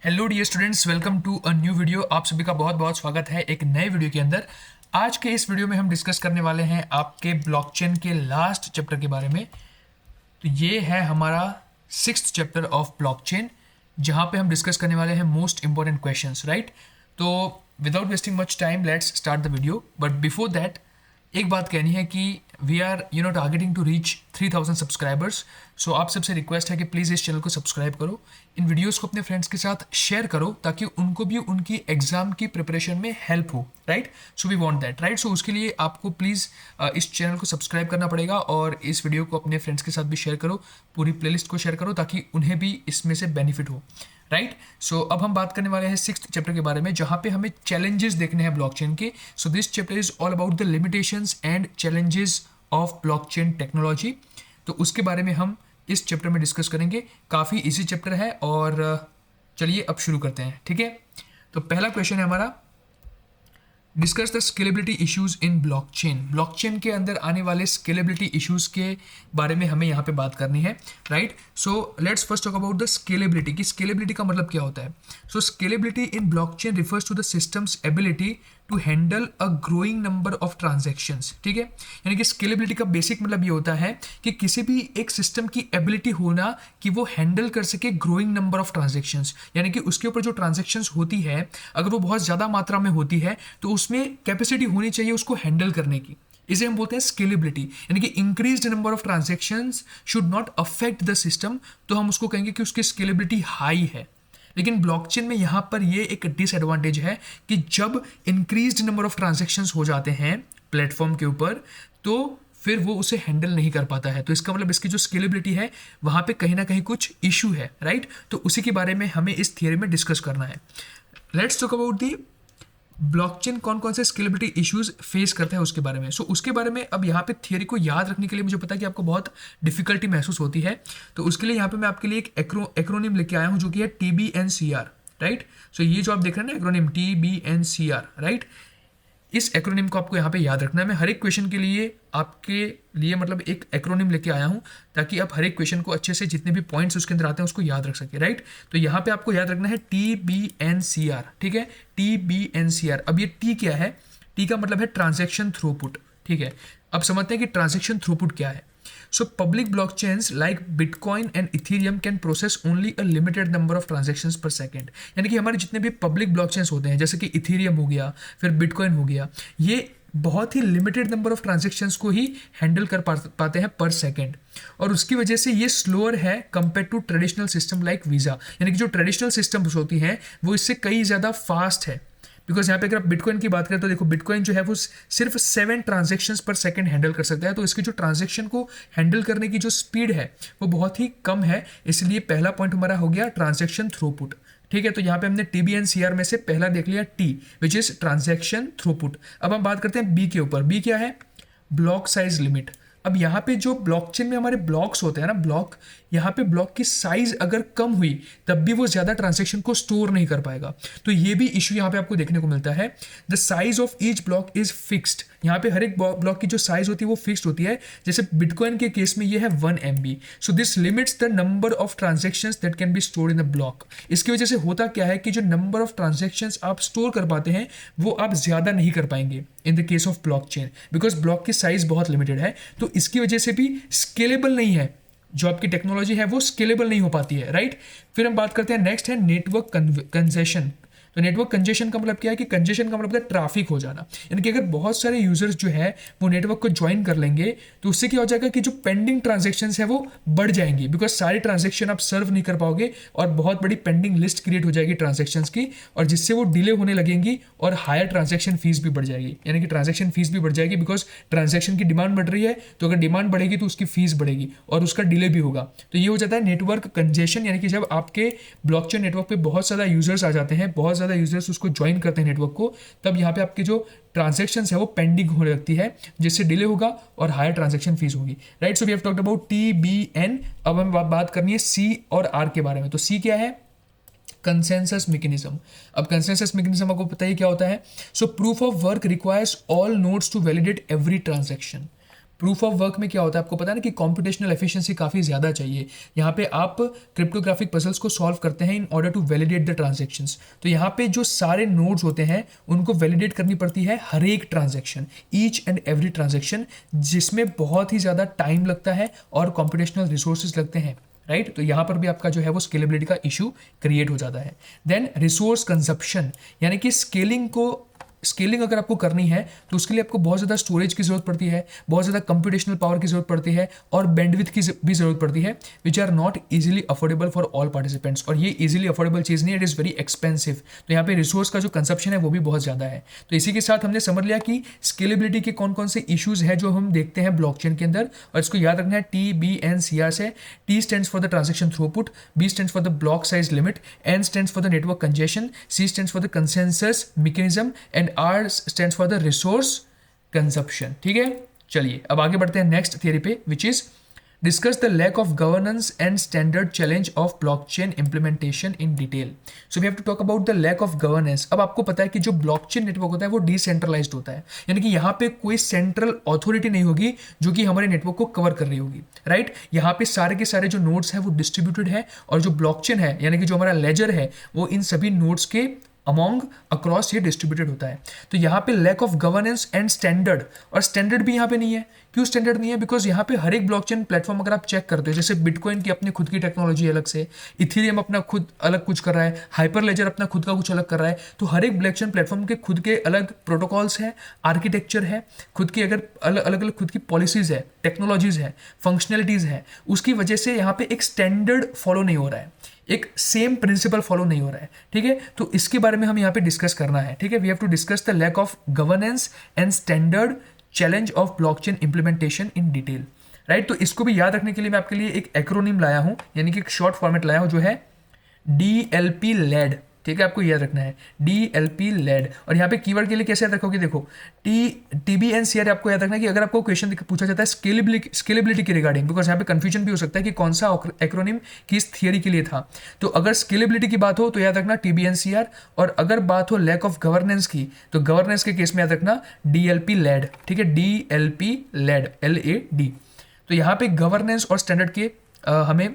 Hello dear students, welcome to a new video. आप सभी का बहुत बहुत स्वागत है एक नए वीडियो के अंदर। आज के इस वीडियो में हम डिस्कस करने वाले हैं आपके ब्लॉकचेन के लास्ट चैप्टर के बारे में। तो ये है हमारा 6th चैप्टर ऑफ ब्लॉकचेन, जहाँ पे हम डिस्कस करने वाले हैं मोस्ट इंपॉर्टेंट क्वेश्चंस, राइट। तो without wasting much time let's start the video. But before that एक बात कहनी है कि we are targeting to reach 3000 subscribers. So आप सबसे रिक्वेस्ट है कि प्लीज़ इस चैनल को सब्सक्राइब करो, इन वीडियोस को अपने फ्रेंड्स के साथ शेयर करो ताकि उनको भी उनकी एग्जाम की प्रिपरेशन में हेल्प हो, right. So we want that, right. So उसके लिए आपको प्लीज़ इस चैनल को सब्सक्राइब करना पड़ेगा और इस वीडियो को अपने फ्रेंड्स के साथ भी शेयर करो, पूरी प्लेलिस्ट को शेयर करो ताकि उन्हें भी इसमें से बेनिफिट हो, राइट। सो अब हम बात करने वाले हैं 6th चैप्टर के बारे में, जहाँ पे हमें चैलेंजेस देखने हैं ब्लॉकचेन के। So this chapter is all about the limitations and challenges of blockchain technology. तो उसके बारे में हम इस चैप्टर में डिस्कस करेंगे। काफ़ी इजी चैप्टर है और चलिए अब शुरू करते हैं, ठीक है। तो पहला क्वेश्चन है हमारा, discuss the scalability issues in blockchain. Blockchain के अंदर आने वाले स्केलेबिलिटी इश्यूज के बारे में हमें यहाँ पे बात करनी है, right. So let's first talk about the scalability की स्केलेबिलिटी का मतलब क्या होता है। So scalability in blockchain refers to the system's ability to handle a growing number of transactions, ठीक है। यानी कि स्केलेबिलिटी का बेसिक मतलब ये होता है कि किसी भी एक सिस्टम की एबिलिटी होना कि वो हैंडल कर सके ग्रोइंग नंबर ऑफ ट्रांजैक्शंस, यानी कि उसके ऊपर जो ट्रांजैक्शंस होती है अगर वो बहुत ज़्यादा मात्रा में होती है तो उसमें कैपेसिटी होनी चाहिए उसको हैंडल करने की। इसे हम बोलते हैं स्केलेबिलिटी, यानी कि increased number of transactions should not affect the system, तो हम उसको कहेंगे कि उसकी स्केलेबिलिटी हाई है। लेकिन ब्लॉकचेन में यहाँ पर ये एक डिसएडवांटेज है कि जब इंक्रीज्ड नंबर ऑफ ट्रांजैक्शंस हो जाते हैं प्लेटफॉर्म के ऊपर तो फिर वो उसे हैंडल नहीं कर पाता है। तो इसका मतलब इसकी जो स्केलेबिलिटी है वहाँ पे कहीं ना कहीं कुछ इशू है, राइट। तो उसी के बारे में हमें इस थियरी में डिस्कस करना है। Let's talk about the blockchain कौन कौन से स्केलेबिलिटी इश्यूज फेस करता है उसके बारे में। सो उसके बारे में अब यहाँ पे थियरी को याद रखने के लिए मुझे पता है कि आपको बहुत डिफिकल्टी महसूस होती है, तो उसके लिए यहाँ पे मैं आपके लिए एक एक्रोनिम लेके आया हूँ जो कि है TBNCR, राइट। सो ये जो आप देख रहे हैं ना एक्रोनिम TBNCR, राइट। इस एक्रोनिम को आपको यहाँ पे याद रखना है। मैं हर एक क्वेश्चन के लिए आपके लिए मतलब एक एक्रोनिम लेके आया हूँ ताकि आप हर एक क्वेश्चन को अच्छे से जितने भी पॉइंट्स उसके अंदर आते हैं उसको याद रख सके, राइट। तो यहाँ पे आपको याद रखना है TBNCR, ठीक है, TBNCR। अब ये T क्या है? T का मतलब है ट्रांजेक्शन थ्रूपुट, ठीक है। अब समझते हैं कि ट्रांजेक्शन थ्रूपुट क्या है। So public blockchains like Bitcoin and Ethereum can process only a limited number of transactions per second। यानी कि हमारे जितने भी पब्लिक ब्लॉकचेन्स होते हैं जैसे कि इथीरियम हो गया, फिर बिटकॉइन हो गया, ये बहुत ही लिमिटेड नंबर ऑफ ट्रांजेक्शन्स को ही हैंडल कर पाते हैं पर सेकेंड, और उसकी वजह से ये स्लोअर है compare to traditional system like Visa. यानी कि जो ट्रेडिशनल सिस्टम्स होती हैं वो इससे कई ज़्यादा फास्ट है। बिकॉज यहाँ पे अगर आप बिटकॉइन की बात करें तो देखो बिटकॉइन जो है वो सिर्फ 7 ट्रांजेक्शंस पर सेकंड हैंडल कर सकता है, तो इसकी जो ट्रांजेक्शन को हैंडल करने की जो स्पीड है वो बहुत ही कम है। इसलिए पहला पॉइंट हमारा हो गया ट्रांजेक्शन थ्रूपुट, ठीक है। तो यहाँ पे हमने TBNCR में से पहला देख लिया T, which is transaction throughput. अब हम बात करते हैं B के ऊपर। B क्या है? Block size limit. अब यहाँ पे जो ब्लॉकचेन में हमारे ब्लॉक्स होते हैं ना, ब्लॉक, यहाँ पे ब्लॉक की साइज अगर कम हुई तब भी वो ज़्यादा ट्रांजैक्शन को स्टोर नहीं कर पाएगा। तो ये भी इशू यहाँ पे आपको देखने को मिलता है। The size of each block is fixed. यहाँ पे हर एक ब्लॉक की जो साइज होती है वो फिक्स्ड होती है। जैसे बिटकॉइन के केस में ये है 1 MB। So this limits the number of transactions that can be stored in the block. इसकी वजह से होता क्या है कि जो नंबर ऑफ ट्रांजेक्शंस आप स्टोर कर पाते हैं वो आप ज़्यादा नहीं कर पाएंगे in the case of blockchain, because block की साइज बहुत लिमिटेड है। तो इसकी वजह से भी स्केलेबल नहीं है, जो आपकी टेक्नोलॉजी है वो स्केलेबल नहीं हो पाती है, राइट। फिर हम बात करते हैं नेक्स्ट है नेटवर्क कंजेशन। तो नेटवर्क कंजेशन का मतलब क्या है कि कंजेशन का मतलब है ट्रैफिक हो जाना। यानी कि अगर बहुत सारे यूजर्स जो है वो नेटवर्क को ज्वाइन कर लेंगे तो उससे क्या हो जाएगा कि जो पेंडिंग ट्रांजेक्शंस है वो बढ़ जाएंगी, बिकॉज सारी ट्रांजेक्शन आप सर्व नहीं कर पाओगे और बहुत बड़ी पेंडिंग लिस्ट क्रिएट हो जाएगी ट्रांजेक्शंस की, और जिससे वो डिले होने लगेंगी और हायर ट्रांजेक्शन फीस भी बढ़ जाएगी। यानी कि ट्रांजेक्शन फीस भी बढ़ जाएगी बिकॉज ट्रांजेक्शन की डिमांड बढ़ रही है, तो अगर डिमांड बढ़ेगी तो उसकी फीस बढ़ेगी और उसका डिले भी होगा। तो ये हो जाता है नेटवर्क कंजेशन। यानी कि जब आपके ब्लॉकचेन नेटवर्क पे बहुत ज़्यादा यूजर्स आ जाते हैं, बहुत ज़्यादा यूजर्स उसको ज्वाइन करते हैं नेटवर्क को, तब यहाँ पे आपकी जो ट्रांजैक्शंस है वो पेंडिंग होने लगती है, जिससे डिले होगा और हायर ट्रांजैक्शन फीस होगी, right. So we have talked about TBN। अब हमें बात करनी है C और R के बारे में। तो C क्या है? Consensus mechanism. अब कंसेंसस मैकेनिज्म आपको पता ही क्या होता है। So proof of work requires all nodes to validate every transaction. Proof of work में क्या होता है आपको पता है ना कि कॉम्पिटेशनल एफिशिएंसी काफ़ी ज़्यादा चाहिए। यहाँ पे आप क्रिप्टोग्राफिक पजल्स को सॉल्व करते हैं in order to validate the transactions. तो यहाँ पे जो सारे नोड्स होते हैं उनको वैलिडेट करनी पड़ती है हर एक transaction, each and every transaction, जिसमें बहुत ही ज़्यादा टाइम लगता है और कॉम्पिटेशनल रिसोर्सेज लगते हैं, राइट। तो यहाँ पर भी आपका जो है वो स्केलेबिलिटी का इशू क्रिएट हो जाता है। देन रिसोर्स कंजप्शन, यानी कि स्केलिंग अगर आपको करनी है तो उसके लिए आपको बहुत ज़्यादा स्टोरेज की जरूरत पड़ती है, बहुत ज़्यादा कंप्यूटेशनल पावर की जरूरत पड़ती है और बैंडविड्थ की भी जरूरत पड़ती है, which are not easily affordable for all participants. और ये इजीली अफोर्डेबल चीज़ नहीं है, इट इज़ वेरी एक्सपेंसिव। तो यहाँ पे रिसोर्स का जो कंजप्शन है वो भी बहुत ज़्यादा है। तो इसी के साथ हमने समझ लिया कि स्केलेबिलिटी के कौन कौन से इशूज़ हैं जो हम देखते हैं ब्लॉकचेन के अंदर, और इसको याद रखना है TBNCR से। T stands for the transaction throughput, B stands for the block size limit, N stands for the network congestion, C stands for the consensus mechanism and R stands for the resource consumption. ठीक है, चलिए अब आगे बढ़ते हैं next theory पे, which is discuss the lack of governance and standard challenge of blockchain implementation in detail. So we have to talk about the lack of governance. अब आपको पता है कि जो ब्लॉकचेन नेटवर्क होता है वो डिसेंट्रलाइज्ड होता है, यानी कि यहाँ पे कोई सेंट्रल अथॉरिटी नहीं होगी जो कि हमारे नेटवर्क को कवर कर रही होगी, राइट। यहाँ पे सारे के सारे जो नोड्स हैं वो डिस्ट्रीब्यूटेड है, और जो ब्लॉकचेन है यानी कि जो हमारा लेजर है वो इन सभी नोड्स के अमोंग अक्रॉस ये डिस्ट्रीब्यूटेड होता है। तो यहाँ पे lack of governance and standard, और स्टैंडर्ड भी यहाँ पे नहीं है। क्यों स्टैंडर्ड नहीं है? बिकॉज यहाँ पे हर एक ब्लॉकचेन प्लेटफॉर्म अगर आप चेक करते हो, जैसे बिटकॉइन की अपनी खुद की टेक्नोलॉजी अलग से, इथेरियम अपना खुद अलग कुछ कर रहा है, हाइपरलेजर अपना खुद का कुछ अलग कर रहा है। तो हर एक ब्लॉकचेन प्लेटफॉर्म के खुद के अलग प्रोटोकॉल्स हैं, आर्किटेक्चर है, खुद की अगर अलग अलग खुद की पॉलिसीज है, टेक्नोलॉजीज है, फंक्शनैलिटीज है। उसकी वजह से यहाँ पे एक स्टैंडर्ड फॉलो नहीं हो रहा है, एक सेम प्रिंसिपल फॉलो नहीं हो रहा है। ठीक है, तो इसके बारे में हम यहाँ पे डिस्कस करना है। ठीक है, we have to discuss the lack of governance and standard challenge of blockchain implementation in detail, right. तो इसको भी याद रखने के लिए मैं आपके लिए एक एक्रोनिम लाया हूं, यानी कि एक शॉर्ट फॉर्मेट लाया हूं जो है DLP लेड। ठीक है, आपको याद रखना है DLP लेड। और यहाँ पे कीवर्ड के लिए कैसे याद रखोगे, देखो TBNCR आपको याद रखना है कि अगर आपको क्वेश्चन पूछा जाता है स्केलेबिलिटी के रिगार्डिंग, बिकॉज यहाँ पे कंफ्यूजन भी हो सकता है कि कौन सा एक्रोनिम किस थियरी के लिए था। तो अगर स्केलेबिलिटी की बात हो तो याद रखना TBNCR, और अगर बात हो लैक ऑफ गवर्नेंस की तो गवर्नेंस के केस में याद रखना DLP लेड। ठीक है, DLP लेड, LAD। तो यहाँ पे गवर्नेंस और स्टैंडर्ड के हमें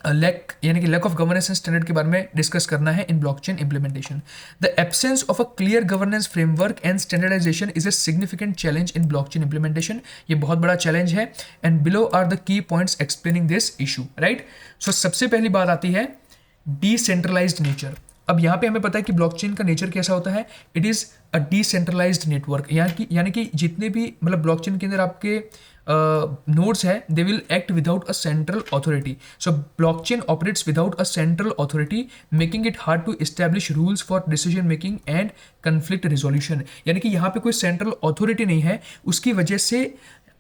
लैक यानी कि lack of governance and standard के बारे में डिस्कस करना है in blockchain implementation. The absence of a clear governance framework and standardisation is a significant challenge in blockchain implementation. ये बहुत बड़ा चैलेंज है, and below are the key points explaining this issue, right. So सबसे पहली बात आती है decentralised nature. अब यहाँ पे हमें पता है कि ब्लॉकचेन का नेचर कैसा होता है, it is a decentralised network. यानी कि जितने भी मतलब ब्लॉकचेन के अंदर आपके nodes है, they will act without a central authority. So blockchain operates without a central authority, making it hard to establish rules for decision making and conflict resolution. यानी कि यहाँ पे कोई central authority नहीं है, उसकी वजह से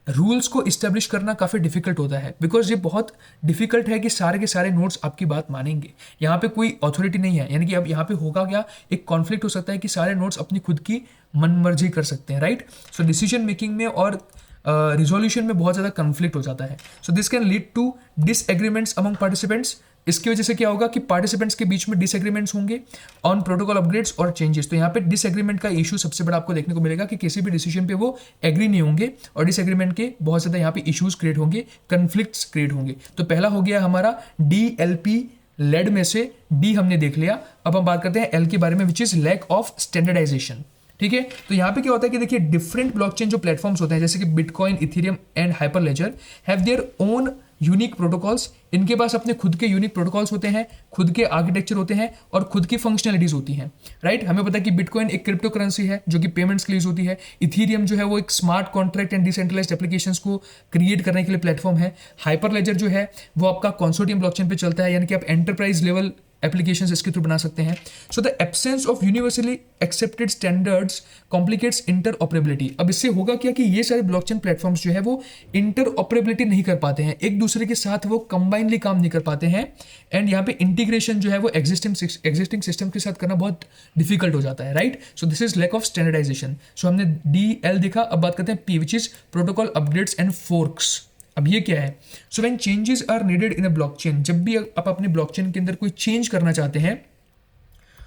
रूल्स को इस्टेब्लिश करना काफ़ी डिफिकल्ट होता है, बिकॉज ये बहुत डिफिकल्ट है कि सारे के सारे नोड्स आपकी बात मानेंगे। यहाँ पे कोई अथॉरिटी नहीं है, यानी कि अब यहाँ पे होगा क्या, एक कॉन्फ्लिक्ट हो सकता है कि सारे नोड्स अपनी खुद की मनमर्जी कर सकते हैं, राइट। सो डिसीजन मेकिंग में और रिजोल्यूशन में बहुत ज़्यादा कन्फ्लिक्ट हो जाता है। So this can lead to disagreements among participants. इसकी वजह से क्या होगा कि पार्टिसिपेंट्स के बीच में डिसएग्रीमेंट्स होंगे ऑन प्रोटोकॉल अपग्रेड्स और चेंजेस। तो यहाँ पे डिसएग्रीमेंट का इशू सबसे बड़ा आपको देखने को मिलेगा कि किसी भी डिसीजन पे वो एग्री नहीं होंगे, और डिसएग्रीमेंट के बहुत ज़्यादा यहाँ पे इश्यूज क्रिएट होंगे, कन्फ्लिक्ट्स क्रिएट होंगे। तो पहला हो गया हमारा DLP लेड में से D हमने देख लिया। अब हम बात करते हैं L के बारे में, which is lack of standardisation. ठीक है, तो यहाँ पे क्या होता है कि देखिए डिफरेंट ब्लॉकचेन जो प्लेटफॉर्म्स होते हैं जैसे कि Bitcoin, Ethereum and Hyperledger have their own unique protocols. इनके पास अपने खुद के यूनिक प्रोटोकॉल्स होते हैं, खुद के आर्किटेक्चर होते हैं और खुद की फंक्शनलिटीज होती हैं, राइट। हमें पता है कि बिटकॉइन एक क्रिप्टो करेंसी है जो कि पेमेंट्स के लिए यूज होती है। इथेरियम जो है वो एक smart contract and decentralised applications को क्रिएट करने के लिए प्लेटफॉर्म है। हाइपरलेजर जो है वो आपका कंसोर्टियम ब्लॉकचेन पे चलता है, यानी कि आप एंटरप्राइज लेवल एप्लीकेशंस इसके थ्रू बना सकते हैं। So the absence of universally accepted standards complicates interoperability. अब इससे होगा क्या कि ये सारे ब्लॉकचेन प्लेटफॉर्म्स जो है वो इंटरऑपरेबिलिटी नहीं कर पाते हैं, एक दूसरे के साथ वो कंबाइनली काम नहीं कर पाते हैं, एंड यहाँ पे इंटीग्रेशन जो है वो एग्जिस्टिंग सिस्टम के साथ करना बहुत डिफिकल्ट हो जाता है, right. So this is lack of standardisation. So हमने DL देखा, अब बात करते हैं P, which is protocol updates and forks. अब ये क्या है? So when changes are needed in a blockchain, जब भी आप अपने ब्लॉकचेन के अंदर कोई चेंज करना चाहते हैं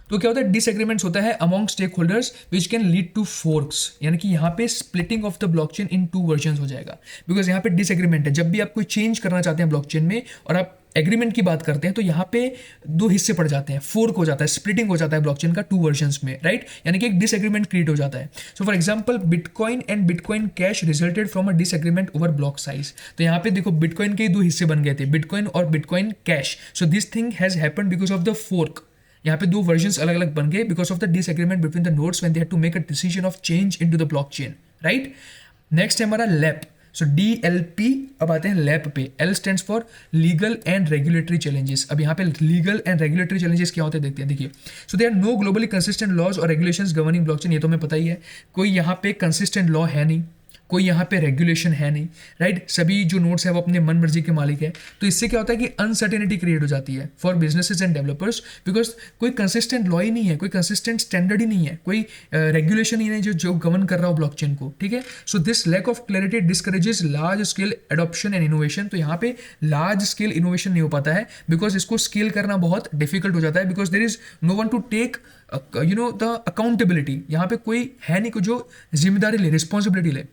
तो क्या होता है, डिसएग्रीमेंट्स होता है among stakeholders which can lead to forks, यानी कि यहाँ पे splitting of the blockchain in 2 version हो जाएगा, बिकॉज यहाँ पे डिसएग्रीमेंट है। जब भी आप कोई चेंज करना चाहते हैं ब्लॉकचेन में और आप एग्रीमेंट की बात करते हैं तो यहाँ पे 2 हिस्से पड़ जाते हैं, फोर्क हो जाता है, स्प्लिटिंग हो जाता है ब्लॉकचेन का 2 वर्जन्स में, राइट, यानी कि एक डिसएग्रीमेंट क्रिएट हो जाता है। So for example bitcoin and bitcoin cash resulted from a disagreement over block size. तो यहाँ पे देखो बिटकॉइन के 2 हिस्से बन गए थे, बिटकॉइन और Bitcoin cash. So this thing has happened because of the fork. यहाँ पे 2 वर्जन्स अलग अलग बन गए because of the disagreement between the nodes when they had to make a decision of change into the blockchain, right. Next है हमारा lap. सो DLP, अब आते हैं लैप पे। L stands for legal and regulatory challenges. अब यहाँ पे legal and regulatory challenges क्या होते हैं देखते हैं। देखिए, so there are no globally consistent laws और रेगुलेशंस गवर्निंग ब्लॉकचेन। ये तो हमें पता ही है, कोई यहाँ पे कंसिस्टेंट लॉ है नहीं, कोई यहाँ पे रेगुलेशन है नहीं, राइट। सभी जो नोड्स है वो अपने मन मर्जी के मालिक है। तो इससे क्या होता है कि अनसर्टेनिटी क्रिएट हो जाती है for businesses and developers, because कोई कंसिस्टेंट लॉ ही नहीं है, कोई कंसिस्टेंट स्टैंडर्ड ही नहीं है, कोई रेगुलेशन ही नहीं जो गवर्न कर रहा हो ब्लॉकचेन को, ठीक है। So this lack of clarity discourages large scale adoption and innovation. तो यहाँ पे लार्ज स्केल इनोवेशन नहीं हो पाता है बिकॉज इसको स्केल करना बहुत डिफिकल्ट हो जाता है, because there is no one to take the accountability. यहाँ पे कोई है नहीं जो जिम्मेदारी ले, रिस्पॉन्सिबिलिटी ले।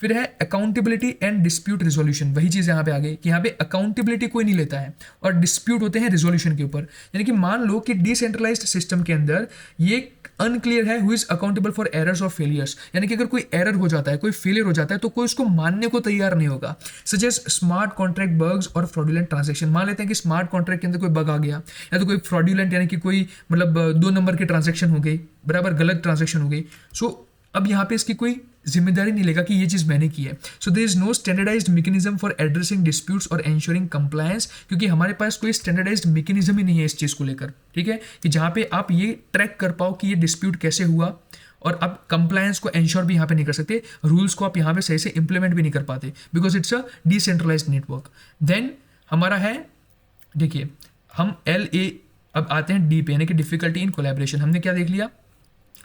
फिर है अकाउंटेबिलिटी एंड डिस्प्यूट रिजोल्यूशन। वही चीज़ यहाँ पे आ गई कि यहाँ पे अकाउंटेबिलिटी कोई नहीं लेता है और डिस्प्यूट होते हैं रिजोल्यूशन के ऊपर। यानी कि मान लो कि डिसेंट्रलाइज्ड सिस्टम के अंदर ये अनक्लियर है who is accountable for errors और फेलियर्स। यानी कि अगर कोई एरर हो जाता है, कोई फेलियर हो जाता है, तो कोई उसको मानने को तैयार नहीं होगा। Such as smart contract bugs और फ्रॉडुलेंट ट्रांजेक्शन। मान लेते हैं कि स्मार्ट कॉन्ट्रैक्ट के अंदर कोई बग आ गया या तो कोई फ्रॉडुलेंट यानी कि कोई मतलब 2 नंबर की ट्रांजेक्शन हो गई, बराबर गलत ट्रांजेक्शन हो गई। सो अब यहाँ पे इसकी कोई जिम्मेदारी नहीं लेगा कि ये चीज़ मैंने की है। So there is no standardised mechanism for addressing disputes और एंश्योरिंग कंप्लायंस, क्योंकि हमारे पास कोई स्टैंडर्डाइज्ड मैकेनिज्म ही नहीं है इस चीज़ को लेकर, ठीक है, कि जहाँ पे आप ये ट्रैक कर पाओ कि ये डिस्प्यूट कैसे हुआ, और आप कंप्लायंस को एंश्योर भी यहाँ पे नहीं कर सकते, रूल्स को आप यहाँ पे सही से इंप्लीमेंट भी नहीं कर पाते because it's a decentralised network. Then हमारा है, देखिए हम LA, अब आते हैं D पे, यानी कि डिफिकल्टी इन कोलैबोरेशन। हमने क्या देख लिया,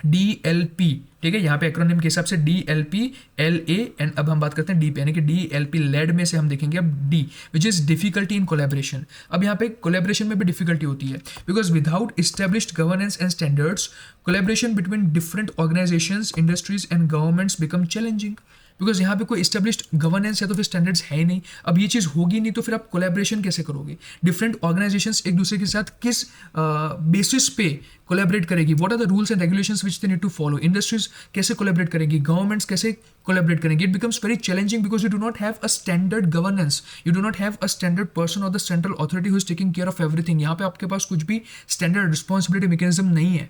DLP, ठीक है, यहाँ पे एक्रोनिम के हिसाब से DLP, LA एंड अब हम बात करते हैं D पे, यानी कि DLP लेड में से हम देखेंगे अब D, which is difficulty in collaboration. अब यहाँ पे कोलैबोरेशन में भी डिफिकल्टी होती है because without established governance and standards collaboration between different organisations, industries and governments become challenging. Because यहाँ पे कोई इस्टेब्लिश्ड गवर्नेंस या तो फिर स्टैंडर्ड्स है ही नहीं। अब ये चीज़ होगी नहीं तो फिर आप कोलैबोरेशन कैसे करोगे? डिफरेंट ऑर्गेनाइजेशंस एक दूसरे के साथ किस बेसिस पे कोलैबोरेट करेगी? What are the rules and regulations which they need to follow? Industries कैसे कोलैबोरेट करेगी? गवर्नमेंट्स कैसे कोलैबोरेट करेंगे? It becomes very challenging because you do not have a standard governance, you do not have a standard person और the central authority who is taking care of everything. यहाँ पे आपके पास कुछ भी standard responsibility mechanism नहीं है।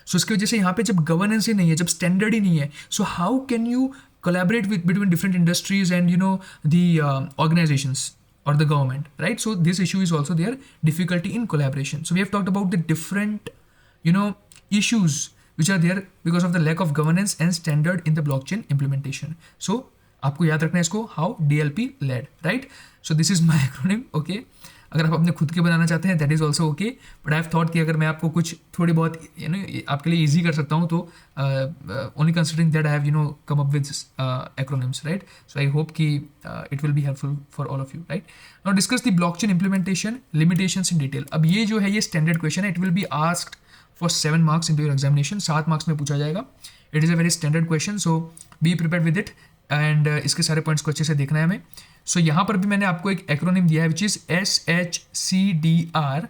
सो इसकी वजह से यहाँ पे जब गवर्नेंस ही नहीं है, जब स्टैंडर्ड ही नहीं है, so how can you collaborate between different industries and the organizations or the government, right? So this issue is also there, difficulty in collaboration. So we have talked about the different issues which are there because of the lack of governance and standard in the blockchain implementation. So आपको याद रखना है इसको, how DLP led, right? So this is my acronym, okay? अगर आप अपने खुद के बनाना चाहते हैं that is also okay, but I have thought कि अगर मैं आपको कुछ थोड़ी बहुत आपके लिए ईजी कर सकता हूँ तो only considering that I have come up with acronyms, right? So I hope कि it will be helpful for all of you, right? Now discuss the blockchain implementation limitations in detail. अब ये जो है ये स्टैंडर्ड क्वेश्चन है, it will be asked for 7 marks in your examination, 7 marks में पूछा जाएगा। It is a very standard question, so be prepare with it and इसके सारे पॉइंट्स को अच्छे से देखना है हमें। सो यहाँ पर भी मैंने आपको एक एक्रोनिम दिया है विच इज SHCDR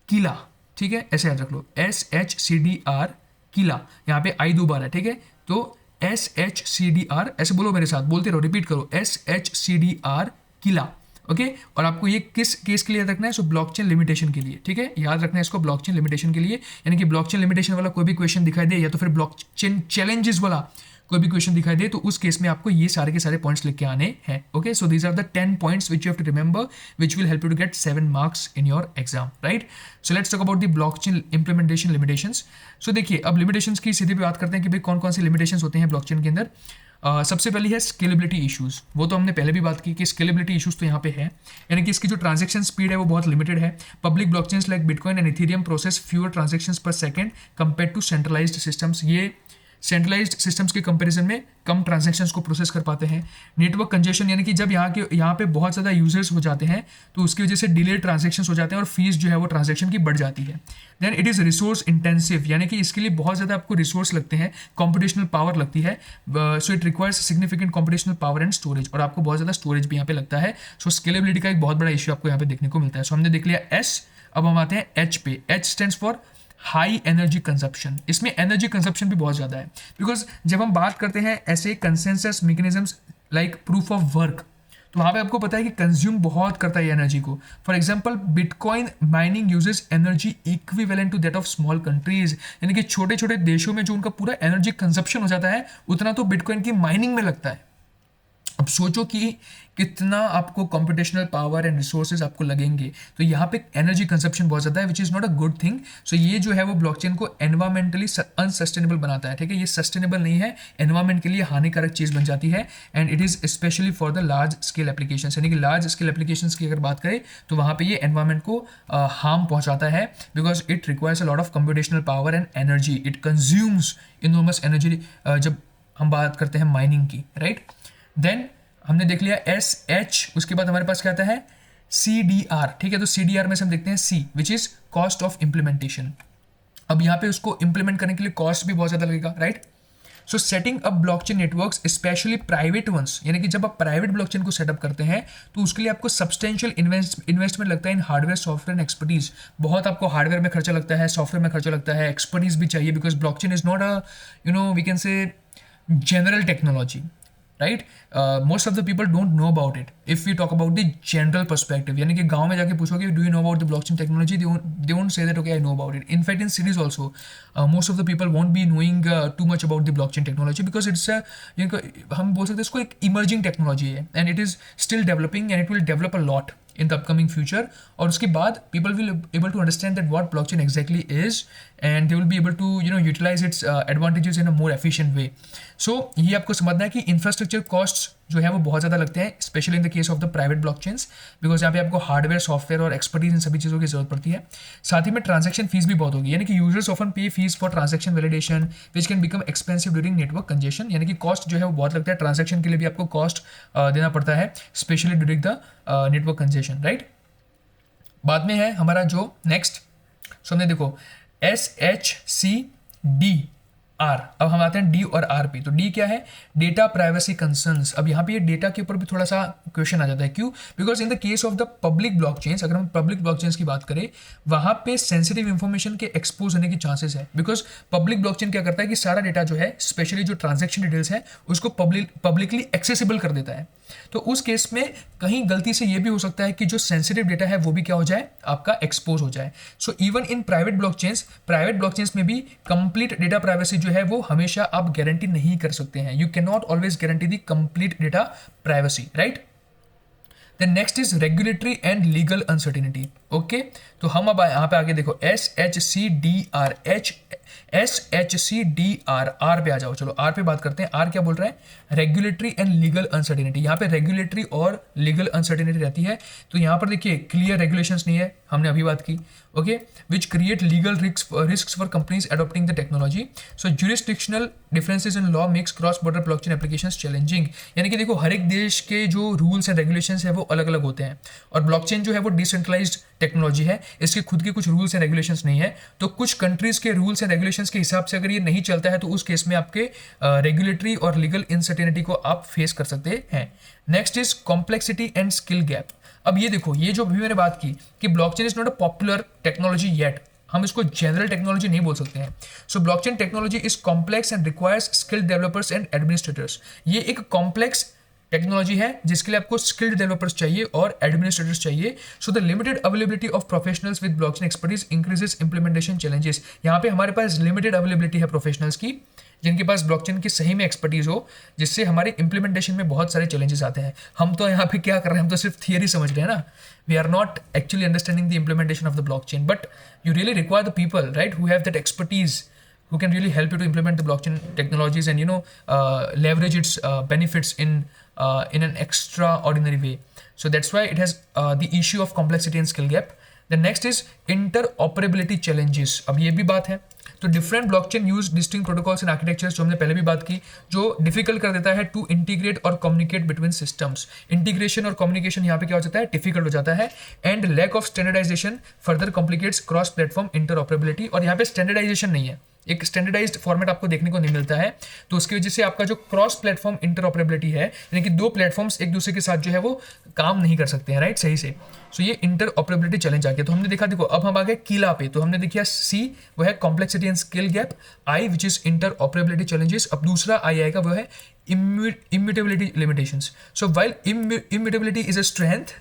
किला, ठीक है, ऐसे याद रख लो, SHCDR किला। यहाँ पे I 2 बार है, ठीक है, तो SHCDR ऐसे बोलो मेरे साथ, बोलते रहो, रिपीट करो, SHCDR किला, ओके। और आपको ये किस केस के लिए याद रखना है? सो ब्लॉकचेन लिमिटेशन के लिए, ठीक है, याद रखना है इसको ब्लॉकचेन लिमिटेशन के लिए। यानी कि ब्लॉकचेन लिमिटेशन वाला कोई भी क्वेश्चन दिखाई दे या तो फिर ब्लॉकचेन चैलेंजेस वाला कोई भी क्वेश्चन दिखाई दे तो उस केस में आपको ये सारे के सारे पॉइंट्स लिख के आने हैं, okay. So these are the 10 points which you have to remember which will help you to get 7 marks in your exam, right? So let's talk about the blockchain implementation limitations. सो देखिए, अब limitations की सीधी पे बात करते हैं कि भाई कौन कौन सी लिमिटेशंस होते हैं ब्लॉकचेन के अंदर। सबसे पहली है स्केलेबिलिटी इशूज़। वो तो हमने पहले भी बात की कि स्केलेबिलिटी इशूज़ तो यहाँ पे है, यानी कि इसकी जो ट्रांजेक्शन स्पीड है वो बहुत लिमिटेड है। Public blockchains like Bitcoin and Ethereum process fewer transactions per second compare to centralised systems. ये सेंट्रलाइज्ड सिस्टम्स के कंपैरिजन में कम ट्रांजैक्शंस को प्रोसेस कर पाते हैं। नेटवर्क कंजेशन यानी कि जब यहाँ पे बहुत ज़्यादा यूजर्स हो जाते हैं तो उसकी वजह से डिलेड ट्रांजैक्शंस हो जाते हैं और फीस जो है वो ट्रांजैक्शन की बढ़ जाती है। Then it is resource intensive यानी कि इसके लिए बहुत ज़्यादा आपको रिसोर्स लगते हैं, कॉम्पिटिशनल पावर लगती है, so it requires significant computational power and storage, और आपको बहुत ज़्यादा स्टोरेज भी यहाँ पे लगता है। सो स्केलेबिलिटी का एक बहुत बड़ा इशू आपको यहाँ पे देखने को मिलता है। सो हमने देख लिया एस, अब हम आते हैं एच पे। H stands for high energy consumption. इसमें एनर्जी कंजप्शन भी बहुत ज़्यादा है, बिकॉज जब हम बात करते हैं ऐसे consensus mechanisms like proof of work, तो वहाँ पे आपको पता है कि कंज्यूम बहुत करता है एनर्जी को। For example Bitcoin mining uses energy equivalent to that of small countries, यानी कि छोटे छोटे देशों में जो उनका पूरा एनर्जी कंजप्शन हो जाता है उतना तो बिटकॉइन की माइनिंग में लगता है। अब सोचो कि कितना आपको कंप्यूटेशनल पावर एंड रिसोर्सेज आपको लगेंगे, तो यहाँ पे एनर्जी कंजप्शन बहुत ज़्यादा है, which is not a good thing. So ये जो है वो ब्लॉकचेन को एनवायरमेंटली अनसस्टेनेबल बनाता है, ठीक है। ये सस्टेनेबल नहीं है, एनवायरमेंट के लिए हानिकारक चीज़ बन जाती है, and it is specially for the large scale application, यानी कि लार्ज स्केल एप्लीकेशन की अगर बात करें तो वहाँ पे ये एनवायरमेंट को हार्म पहुँचाता है, because it requires a lot of computational power and energy, it consumes enormous energy जब हम बात करते हैं माइनिंग की, राइट। देन हमने देख लिया एस एच, उसके बाद हमारे पास क्या आता है सी डी आर, ठीक है। तो सी डी आर में से हम देखते हैं C, which is cost of implementation. अब यहाँ पे उसको इम्प्लीमेंट करने के लिए कॉस्ट भी बहुत ज़्यादा लगेगा, right. So setting up blockchain networks specially private ones, यानी कि जब आप प्राइवेट ब्लॉकचेन को सेटअप करते हैं तो उसके लिए आपको सब्सटेंशियल इन्वेस्टमेंट लगता है इन हार्डवेयर सॉफ्टवेयर एंड एक्सपर्टीज। बहुत आपको हार्डवेयर में खर्चा लगता है, सॉफ्टवेयर में खर्चा लगता है, एक्सपर्टीज भी चाहिए, because blockchain is not a we can say general technology, right. Most of the people don't know about it if we talk about the general perspective, यानी कि गांव में जाके पूछोगे do you know about the blockchain technology, they won't say that okay I know about it. In fact in cities also most of the people won't be knowing too much about the blockchain technology, because it's हम बोल सकते हैं इसको एक emerging technology है, and it is still developing and it will develop a lot in the upcoming future, और उसके बाद people will able to understand that what blockchain exactly is, and they will be able to utilize its advantages in a more efficient way. So ये आपको समझना है कि infrastructure costs जो है वो बहुत ज़्यादा लगते हैं, specially in the case of the private blockchains, because यहाँ पे आपको हार्डवेयर सॉफ्टवेयर और एक्सपर्टीज इन सभी चीज़ों की जरूरत पड़ती है। साथ ही में ट्रांजैक्शन फीस भी बहुत होगी, यानी कि यूजर्स ऑफन पे fees for transaction validation which can become expensive during network congestion, यानी कि कॉस्ट जो है वो बहुत लगता है, ट्रांजैक्शन के लिए भी आपको कॉस्ट देना पड़ता है, specially during the network congestion, right. बाद में है हमारा जो नेक्स्ट, सो हमने देखो S H C D R, अब हम आते हैं डी और आर पे। तो डी क्या है, डेटा प्राइवेसी कंसर्न्स। अब यहाँ पे ये डेटा के ऊपर भी थोड़ा सा क्वेश्चन आ जाता है, क्यों, because in the case of the public blockchains, अगर हम पब्लिक ब्लॉकचेन्स की बात करें वहाँ पे सेंसिटिव इन्फॉर्मेशन के एक्सपोज होने की चांसेस है, बिकॉज पब्लिक ब्लॉकचेन क्या करता है कि सारा डेटा जो है, स्पेशली जो ट्रांजेक्शन डिटेल्स है, उसको पब्लिकली एक्सेसिबल कर देता है। तो उस केस में कहीं गलती से ये भी हो सकता है कि जो सेंसिटिव डेटा है वो भी क्या हो जाए, आपका एक्सपोज हो जाए। So even in private blockchains में भी कंप्लीट डेटा प्राइवेसी जो है वो हमेशा आप गारंटी नहीं कर सकते हैं। You can not always guarantee the complete data privacy, right. Then next is regulatory and legal uncertainty. Okay, तो हम अब यहाँ पे आगे देखो S H C D R, R पे आ जाओ। चलो आर पे बात करते हैं। आर क्या बोल रहा है, रेगुलेटरी एंड लीगल अनसर्टिनिटी। यहाँ पे रेगुलेटरी और लीगल अनसर्टिनिटी रहती है। तो यहाँ पर देखिए क्लियर रेगुलेशंस नहीं है, हमने अभी बात की, okay, which create legal risk for companies adopting the technology. So jurisdictional differences in law makes cross border blockchain applications challenging. यानी कि देखो हर एक देश के जो रूल्स एंड रेगुलेशंस है वो अलग अलग होते हैं, और ब्लॉकचेन जो है वो डिसेंट्रलाइज्ड टेक्नोलॉजी है, इसके खुद के कुछ रूल्स एंड रेगुलेशंस नहीं है। तो कुछ कंट्रीज के रूल्स एंड रेगुलेशंस के हिसाब से अगर ये नहीं चलता है तो उस केस में आपके रेगुलेटरी और लीगल इनसर्टेनिटी को आप फेस कर सकते हैं। Next is complexity and skill gap. अब ये देखो, ये जो भी मैंने बात की कि blockchain is not a popular technology yet, हम इसको जनरल टेक्नोलॉजी नहीं बोल सकते हैं। So blockchain technology is complex and requires skilled developers and administrators. ये एक कॉम्प्लेक्स टेक्नोलॉजी है जिसके लिए आपको स्किल्ड डेवलपर्स चाहिए और एडमिनिस्ट्रेटर्स चाहिए। So the limited availability of professionals with blockchain expertise increases implementation challenges. यहाँ पे हमारे पास लिमिटेड अवेलेबिलिटी है प्रोफेशनल्स की जिनके पास ब्लॉकचेन की सही में एक्सपर्टीज हो, जिससे हमारे इंप्लीमेंटेशन में बहुत सारे चैलेंजेस आते हैं। हम तो यहाँ पे क्या कर रहे हैं, हम तो सिर्फ थियरी समझ रहे हैं ना, we are not actually understanding the implementation of the blockchain, but you really require the people, right, who have that expertise, who can really help you to implement the blockchain technologies and leverage its benefits in an extraordinary way. So that's why it has the issue of complexity and skill gap. The next is interoperability challenges. अब ये भी बात है, तो different blockchain use distinct protocols and architectures, जो हमने पहले भी बात की, जो डिफिकल्ट कर देता है टू इंटीग्रेट और कम्युनिकेट बिटवीन सिस्टम्स। इंटीग्रेशन और कम्युनिकेशन यहाँ पे क्या हो जाता है, डिफिकल्ट हो जाता है। And lack of standardisation further complicates cross platform interoperability, और यहाँ पे स्टैंडर्डाइजेशन नहीं है, एक स्टैंडर्डाइज्ड फॉर्मेट आपको देखने को नहीं मिलता है, तो उसकी वजह से आपका जो क्रॉस प्लेटफॉर्म इंटरऑपरेबिलिटी है, यानी कि दो प्लेटफॉर्म्स एक दूसरे के साथ जो है वो काम नहीं कर सकते हैं, राइट, सही से। सो ये इंटरऑपरेबिलिटी चैलेंज आ गया। तो हमने देखा, देखो अब हम आ गए कीला पे, तो हमने देखा सी वो है complexity and skill gap, I which is interoperability challenges, अब दूसरा आई आएगा वो है immutability limitations. So while immutability is a strength,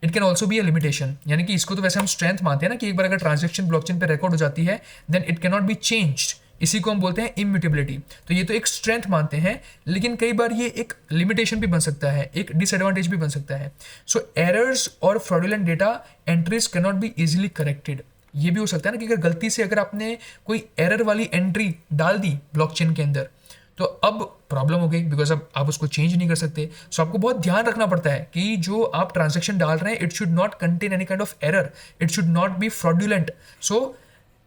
it can also be a limitation, यानी कि इसको तो वैसे हम स्ट्रेंथ मानते हैं ना, कि एक बार अगर ट्रांजेक्शन ब्लॉकचेन पे रिकॉर्ड हो जाती है then it can not be changed, इसी को हम बोलते हैं इम्यूटेबिलिटी। तो ये तो एक स्ट्रेंथ मानते हैं, लेकिन कई बार ये एक लिमिटेशन भी बन सकता है, एक डिसएडवांटेज भी बन सकता है। सो एरर्स और fraudulent data entries can not be easily corrected, ये भी हो सकता है ना कि अगर गलती से अगर आपने कोई एरर वाली एंट्री डाल दी ब्लॉकचेन के अंदर, तो अब प्रॉब्लम हो गई, बिकॉज अब आप उसको चेंज नहीं कर सकते। सो आपको बहुत ध्यान रखना पड़ता है कि जो आप ट्रांजेक्शन डाल रहे हैं, it should not contain any kind of error, it should not be fraudulent. So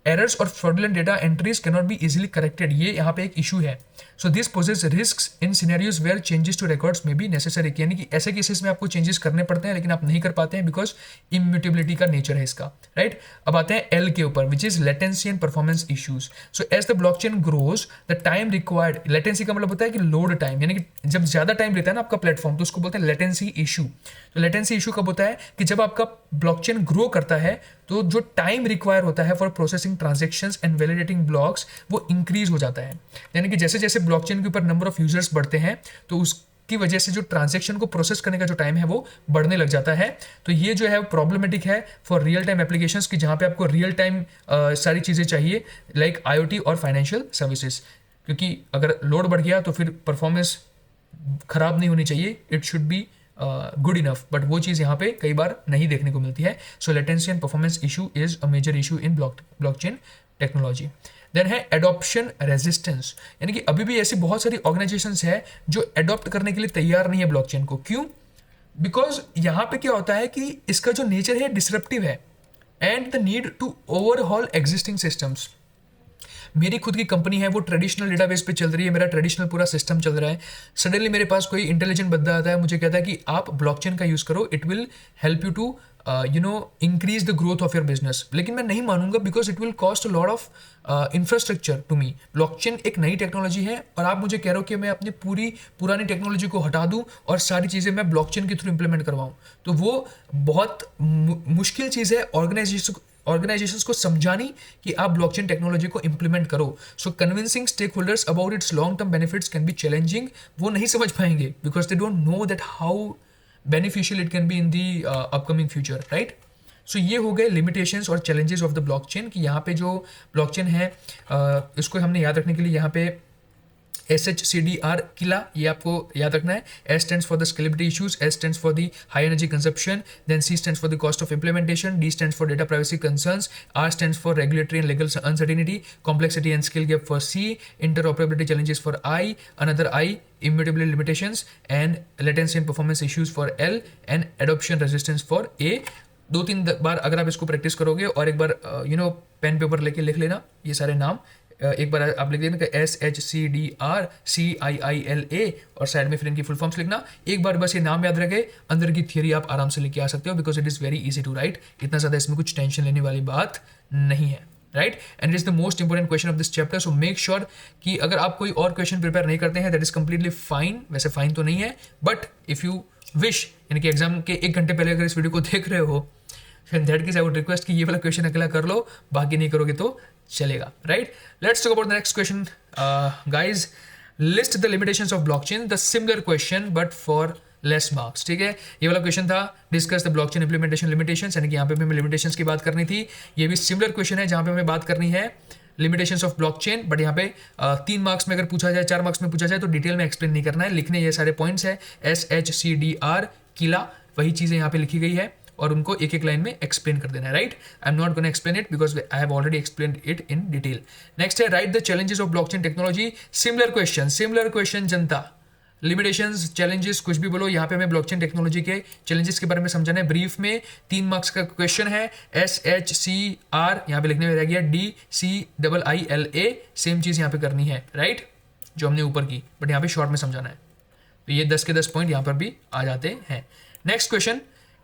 errors और fraudulent data entries can not be easily corrected, ये यहाँ पे एक इशू है। So this poses risks in scenarios where changes to records may be necessary, यानी कि ऐसे cases में आपको चेंजेस करने पड़ते हैं, लेकिन आप नहीं कर पाते हैं बिकॉज इम्यूटेबिलिटी का नेचर है इसका, राइट। अब आते हैं एल के ऊपर, which is latency and performance issues. So as the blockchain grows the time required, latency का मतलब होता है कि लोड टाइम, यानी कि जब ज्यादा टाइम लेता है ना आपका प्लेटफॉर्म, तो उसको बोलते हैं लेटेंसी इशू। तो लेटेंसी इशू कब होता है कि जब आपका ब्लॉकचेन ग्रो करता है, तो जो टाइम रिक्वायर होता है for processing transactions and validating blocks, वो इंक्रीज हो जाता है। यानी कि जैसे जैसे ब्लॉकचेन के ऊपर नंबर ऑफ यूजर्स बढ़ते हैं, तो उसकी वजह से जो ट्रांजेक्शन को प्रोसेस करने का जो टाइम है वो बढ़ने लग जाता है। तो ये जो है वो प्रॉब्लमेटिक है फॉर रियल टाइम एप्लीकेशंस, की जहाँ पे आपको रियल टाइम सारी चीज़ें चाहिए, लाइक IoT और फाइनेंशियल सर्विसेज, क्योंकि अगर लोड बढ़ गया तो फिर परफॉर्मेंस खराब नहीं होनी चाहिए, it should be good enough, but वो चीज़ यहाँ पे कई बार नहीं देखने को मिलती है। So latency and performance issue is a major issue in blockchain technology. Then है एडॉप्शन रेजिस्टेंस, यानी कि अभी भी ऐसी बहुत सारी ऑर्गेनाइजेशंस है जो एडॉप्ट करने के लिए तैयार नहीं है ब्लॉकचेन को। क्यों? बिकॉज यहाँ पे क्या होता है कि इसका जो नेचर है डिसरप्टिव है, and the need to overhaul existing systems. मेरी खुद की कंपनी है, वो ट्रेडिशनल डेटाबेस पे चल रही है, मेरा ट्रेडिशनल पूरा सिस्टम चल रहा है। सडनली मेरे पास कोई इंटेलिजेंट बंदा आता है, मुझे कहता है कि आप ब्लॉकचेन का यूज़ करो, it will help you to increase the growth of your business. लेकिन मैं नहीं मानूंगा, because it will cost a lot of infrastructure to me. Blockchain एक नई टेक्नोलॉजी है, और आप मुझे कह रहे हो कि मैं अपनी पूरी पुरानी टेक्नोलॉजी को हटा दूं और सारी चीज़ें मैं ब्लॉकचेन के थ्रू इंप्लीमेंट करवाऊं, तो वो बहुत मुश्किल चीज़ है ऑर्गेनाइजेशंस को समझानी कि आप ब्लॉकचेन टेक्नोलॉजी को इंप्लीमेंट करो। So convincing stakeholders about its long term benefits can be challenging, वो नहीं समझ पाएंगे because they don't know that how beneficial it can be in the upcoming future, right. So ये हो गए limitations और चैलेंजेस ऑफ द ब्लॉकचेन, कि यहाँ पे जो ब्लॉकचेन है इसको हमने याद रखने के लिए यहाँ पे SHCDR किला, ये आपको याद रखना है। S stands for the scalability issues, S stands for the high energy consumption, then C stands for the cost of implementation, D stands for data privacy concerns, R stands for regulatory and legal uncertainty, complexity and skill gap for C, interoperability challenges for I, another I, immutability limitations, and latency and performance issues for L, and adoption resistance for A। 2-3 बार अगर आप इसको practice करोगे और एक बार pen paper लेके लिख लेना ये सारे नाम, एक बार आप लिख देना SHCDRCIILA और साइड में फिर इनकी फुल फॉर्म्स लिखना। एक बार बस ये नाम याद रखे, अंदर की थियरी आप आराम से लेके आ सकते हो, because it is very easy to write. इतना ज़्यादा इसमें कुछ टेंशन लेने वाली बात नहीं है, right. And it is the most important question of this chapter. So make sure कि अगर आप कोई और क्वेश्चन प्रिपेयर नहीं करते हैं, दैट इज कंप्लीटली फाइन। वैसे फाइन तो नहीं है, बट इफ़ यू विश, यानी कि एग्जाम के 1 घंटे पहले अगर इस वीडियो को देख रहे हो, that case I would request कि ये वाला क्वेश्चन अकेला कर लो, बाकी नहीं करोगे तो चलेगा, right. Let's talk about the next question guys. List the limitations of blockchain, the similar question but for less marks, ठीक है। ये वाला क्वेश्चन था discuss the blockchain implementation limitations, यानी कि यहाँ पे भी हमें लिमिटेशंस की बात करनी थी। ये भी सिमिलर क्वेश्चन है जहाँ पे हमें बात करनी है लिमिटेशंस ऑफ ब्लॉकचेन, बट यहाँ पे 3 मार्क्स में अगर पूछा जाए, 4 मार्क्स में पूछा जाए तो डिटेल में एक्सप्लेन नहीं करना है, लिखने ये सारे पॉइंट्स है। SHCDR किला, वही चीज़ें यहाँ पे लिखी गई है और उनको एक एक लाइन में एक्सप्लेन कर देना है, right. I am not gonna explain it because I have already explain it in detail. Next है right the challenges of blockchain technology, similar question जनता, लिमिटेशंस, चैलेंजेस, कुछ भी बोलो, यहाँ पे हमें ब्लॉकचेन टेक्नोलॉजी के चैलेंजेस के बारे में समझाना है ब्रीफ में। 3 मार्क्स का क्वेश्चन है, SHCR यहाँ पे लिखने में रह गया, DCIILA, सेम चीज़ यहाँ पे करनी है, राइट, जो हमने ऊपर की, बट यहाँ पे शॉर्ट में समझाना है। तो ये 10 के 10 पॉइंट यहाँ पर भी आ जाते हैं। Next question,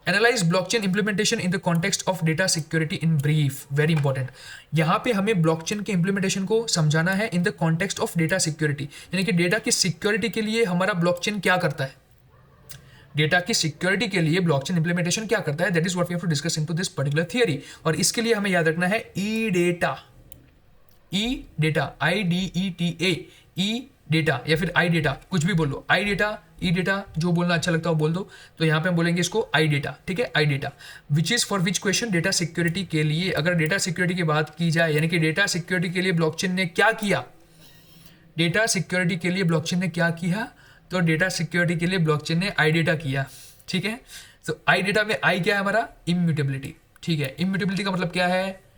analyse blockchain implementation in the context of data security in brief, very important. यहाँ पे हमें ब्लॉकचेन के इंप्लीमेंटेशन को समझाना है in the context of data security, यानी कि डेटा की सिक्योरिटी के लिए हमारा ब्लॉकचेन क्या करता है, डेटा की सिक्योरिटी के लिए ब्लॉकचेन इंप्लीमेंटेशन क्या करता है, that is what we have to discuss into this particular theory. और इसके लिए हमें याद रखना है E data, IDETA, E data या फिर आई डेटा, कुछ भी बोलो, आई डेटा, ई डेटा, जो बोलना अच्छा लगता है वो बोल दो। तो यहाँ पे हम बोलेंगे इसको आई डेटा, ठीक है, I data, which is for which question, data security के लिए। अगर डेटा सिक्योरिटी की बात की जाए, यानी कि डेटा सिक्योरिटी के लिए ब्लॉकचेन ने क्या किया, डेटा सिक्योरिटी के लिए ब्लॉकचेन ने क्या किया, तो डेटा सिक्योरिटी के लिए ब्लॉकचेन ने आई डेटा किया, ठीक है। तो आई डेटा में आई क्या है हमारा, इम्यूटेबिलिटी, ठीक है। इम्यूटेबिलिटी का मतलब क्या है,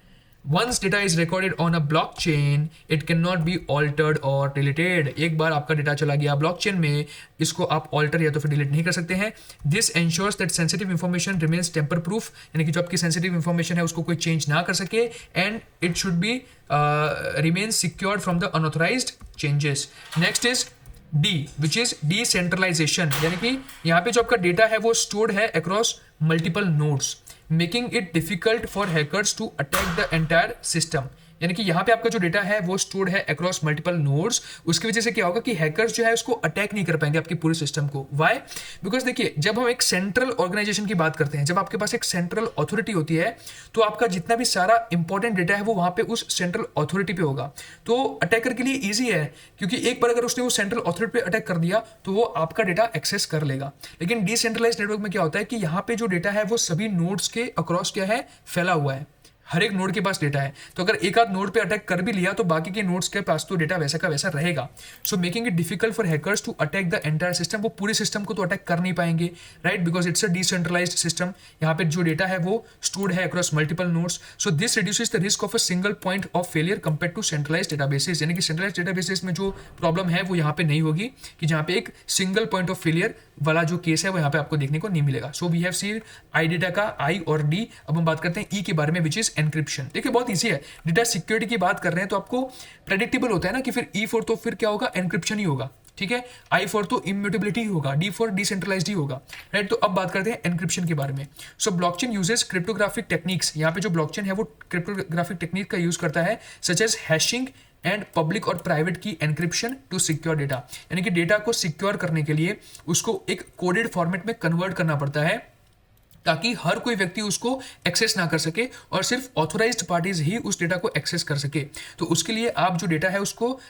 Once data is recorded on a blockchain, it cannot be altered or deleted. एक बार आपका डेटा चला गया ब्लॉकचेन में, इसको आप ऑल्टर या तो फिर डिलीट नहीं कर सकते हैं। This ensures that sensitive information remains tamper proof, यानी कि जो आपकी सेंसिटिव इंफॉर्मेशन है उसको कोई चेंज ना कर सके, and it should be remain secured from the unauthorized changes. Next is D, which is decentralization, यानी कि यहाँ पे जो आपका डेटा है वो स्टोर्ड है across multiple nodes, making it difficult for hackers to attack the entire system. यानी कि यहाँ पे आपका जो डेटा है वो स्टोर्ड है अक्रॉस मल्टीपल नोड्स, उसकी वजह से क्या होगा कि हैकर्स जो है उसको अटैक नहीं कर पाएंगे आपके पूरे सिस्टम को। वाई? बिकॉज देखिए, जब हम एक सेंट्रल ऑर्गेनाइजेशन की बात करते हैं, जब आपके पास एक सेंट्रल अथॉरिटी होती है, तो आपका जितना भी सारा इंपॉर्टेंट डेटा है वो वहाँ पे उस सेंट्रल अथॉरिटी पे होगा। तो अटैकर के लिए ईजी है, क्योंकि एक बार अगर उसने वो सेंट्रल अथॉरिटी पे अटैक कर दिया तो वो आपका डेटा एक्सेस कर लेगा। लेकिन डिसेंट्रलाइज्ड नेटवर्क में क्या होता है कि यहाँ पे जो डेटा है वो सभी नोड्स के अक्रॉस क्या है, फैला हुआ है, हर एक नोड के पास डेटा है। तो अगर एक आध नोड पे अटैक कर भी लिया तो बाकी के नोड्स के पास तो डेटा वैसा का वैसा रहेगा। So making it difficult for hackers to attack the entire system. वो पूरे सिस्टम को तो अटैक कर नहीं पाएंगे, right, because it's a decentralised system. यहाँ पे जो डेटा है वो स्टोर्ड है across multiple nodes. So this reduces the risk of a single point of failure compare to centralised databases. यानी कि सेंट्रलाइज्ड डेटाबेसेस में जो प्रॉब्लम है वो यहाँ पे नहीं होगी, कि जहाँ पे एक सिंगल पॉइंट ऑफ फेलियर वाला जो केस है वो यहाँ पे आपको देखने को नहीं मिलेगा। So we have seen I data का आई और डी। अब हम बात करते हैं ई के बारे में, विच इज एनक्रिप्शन। देखिए बहुत ईजी है, डेटा सिक्योरिटी की बात कर रहे हैं तो आपको प्रेडिक्टेबल होता है ना कि फिर ई फॉर तो फिर क्या होगा, एनक्रिप्शन ही होगा, ठीक है। आई फॉर तो इम्यूटेबिलिटी ही होगा, डी फॉर डिसेंट्रलाइज्ड ही होगा, राइट। तो अब बात करते हैं एनक्रिप्शन के बारे में। सो ब्लॉकचेन यूजेस क्रिप्टोग्राफिक टेक्निक्स। यहाँ पे जो ब्लॉकचेन है वो क्रिप्टोग्राफिक टेक्निक का यूज करता है, such as hashing and public और प्राइवेट की एनक्रिप्शन टू सिक्योर डेटा। यानी कि डेटा को सिक्योर करने के लिए उसको एक कोडेड फॉर्मेट में कन्वर्ट करना पड़ता है, ताकि हर कोई व्यक्ति उसको एक्सेस ना कर सके और सिर्फ ऑथोराइज्ड पार्टीज ही उस डेटा को एक्सेस कर सके। तो उसके लिए आप जो डेटा है उसको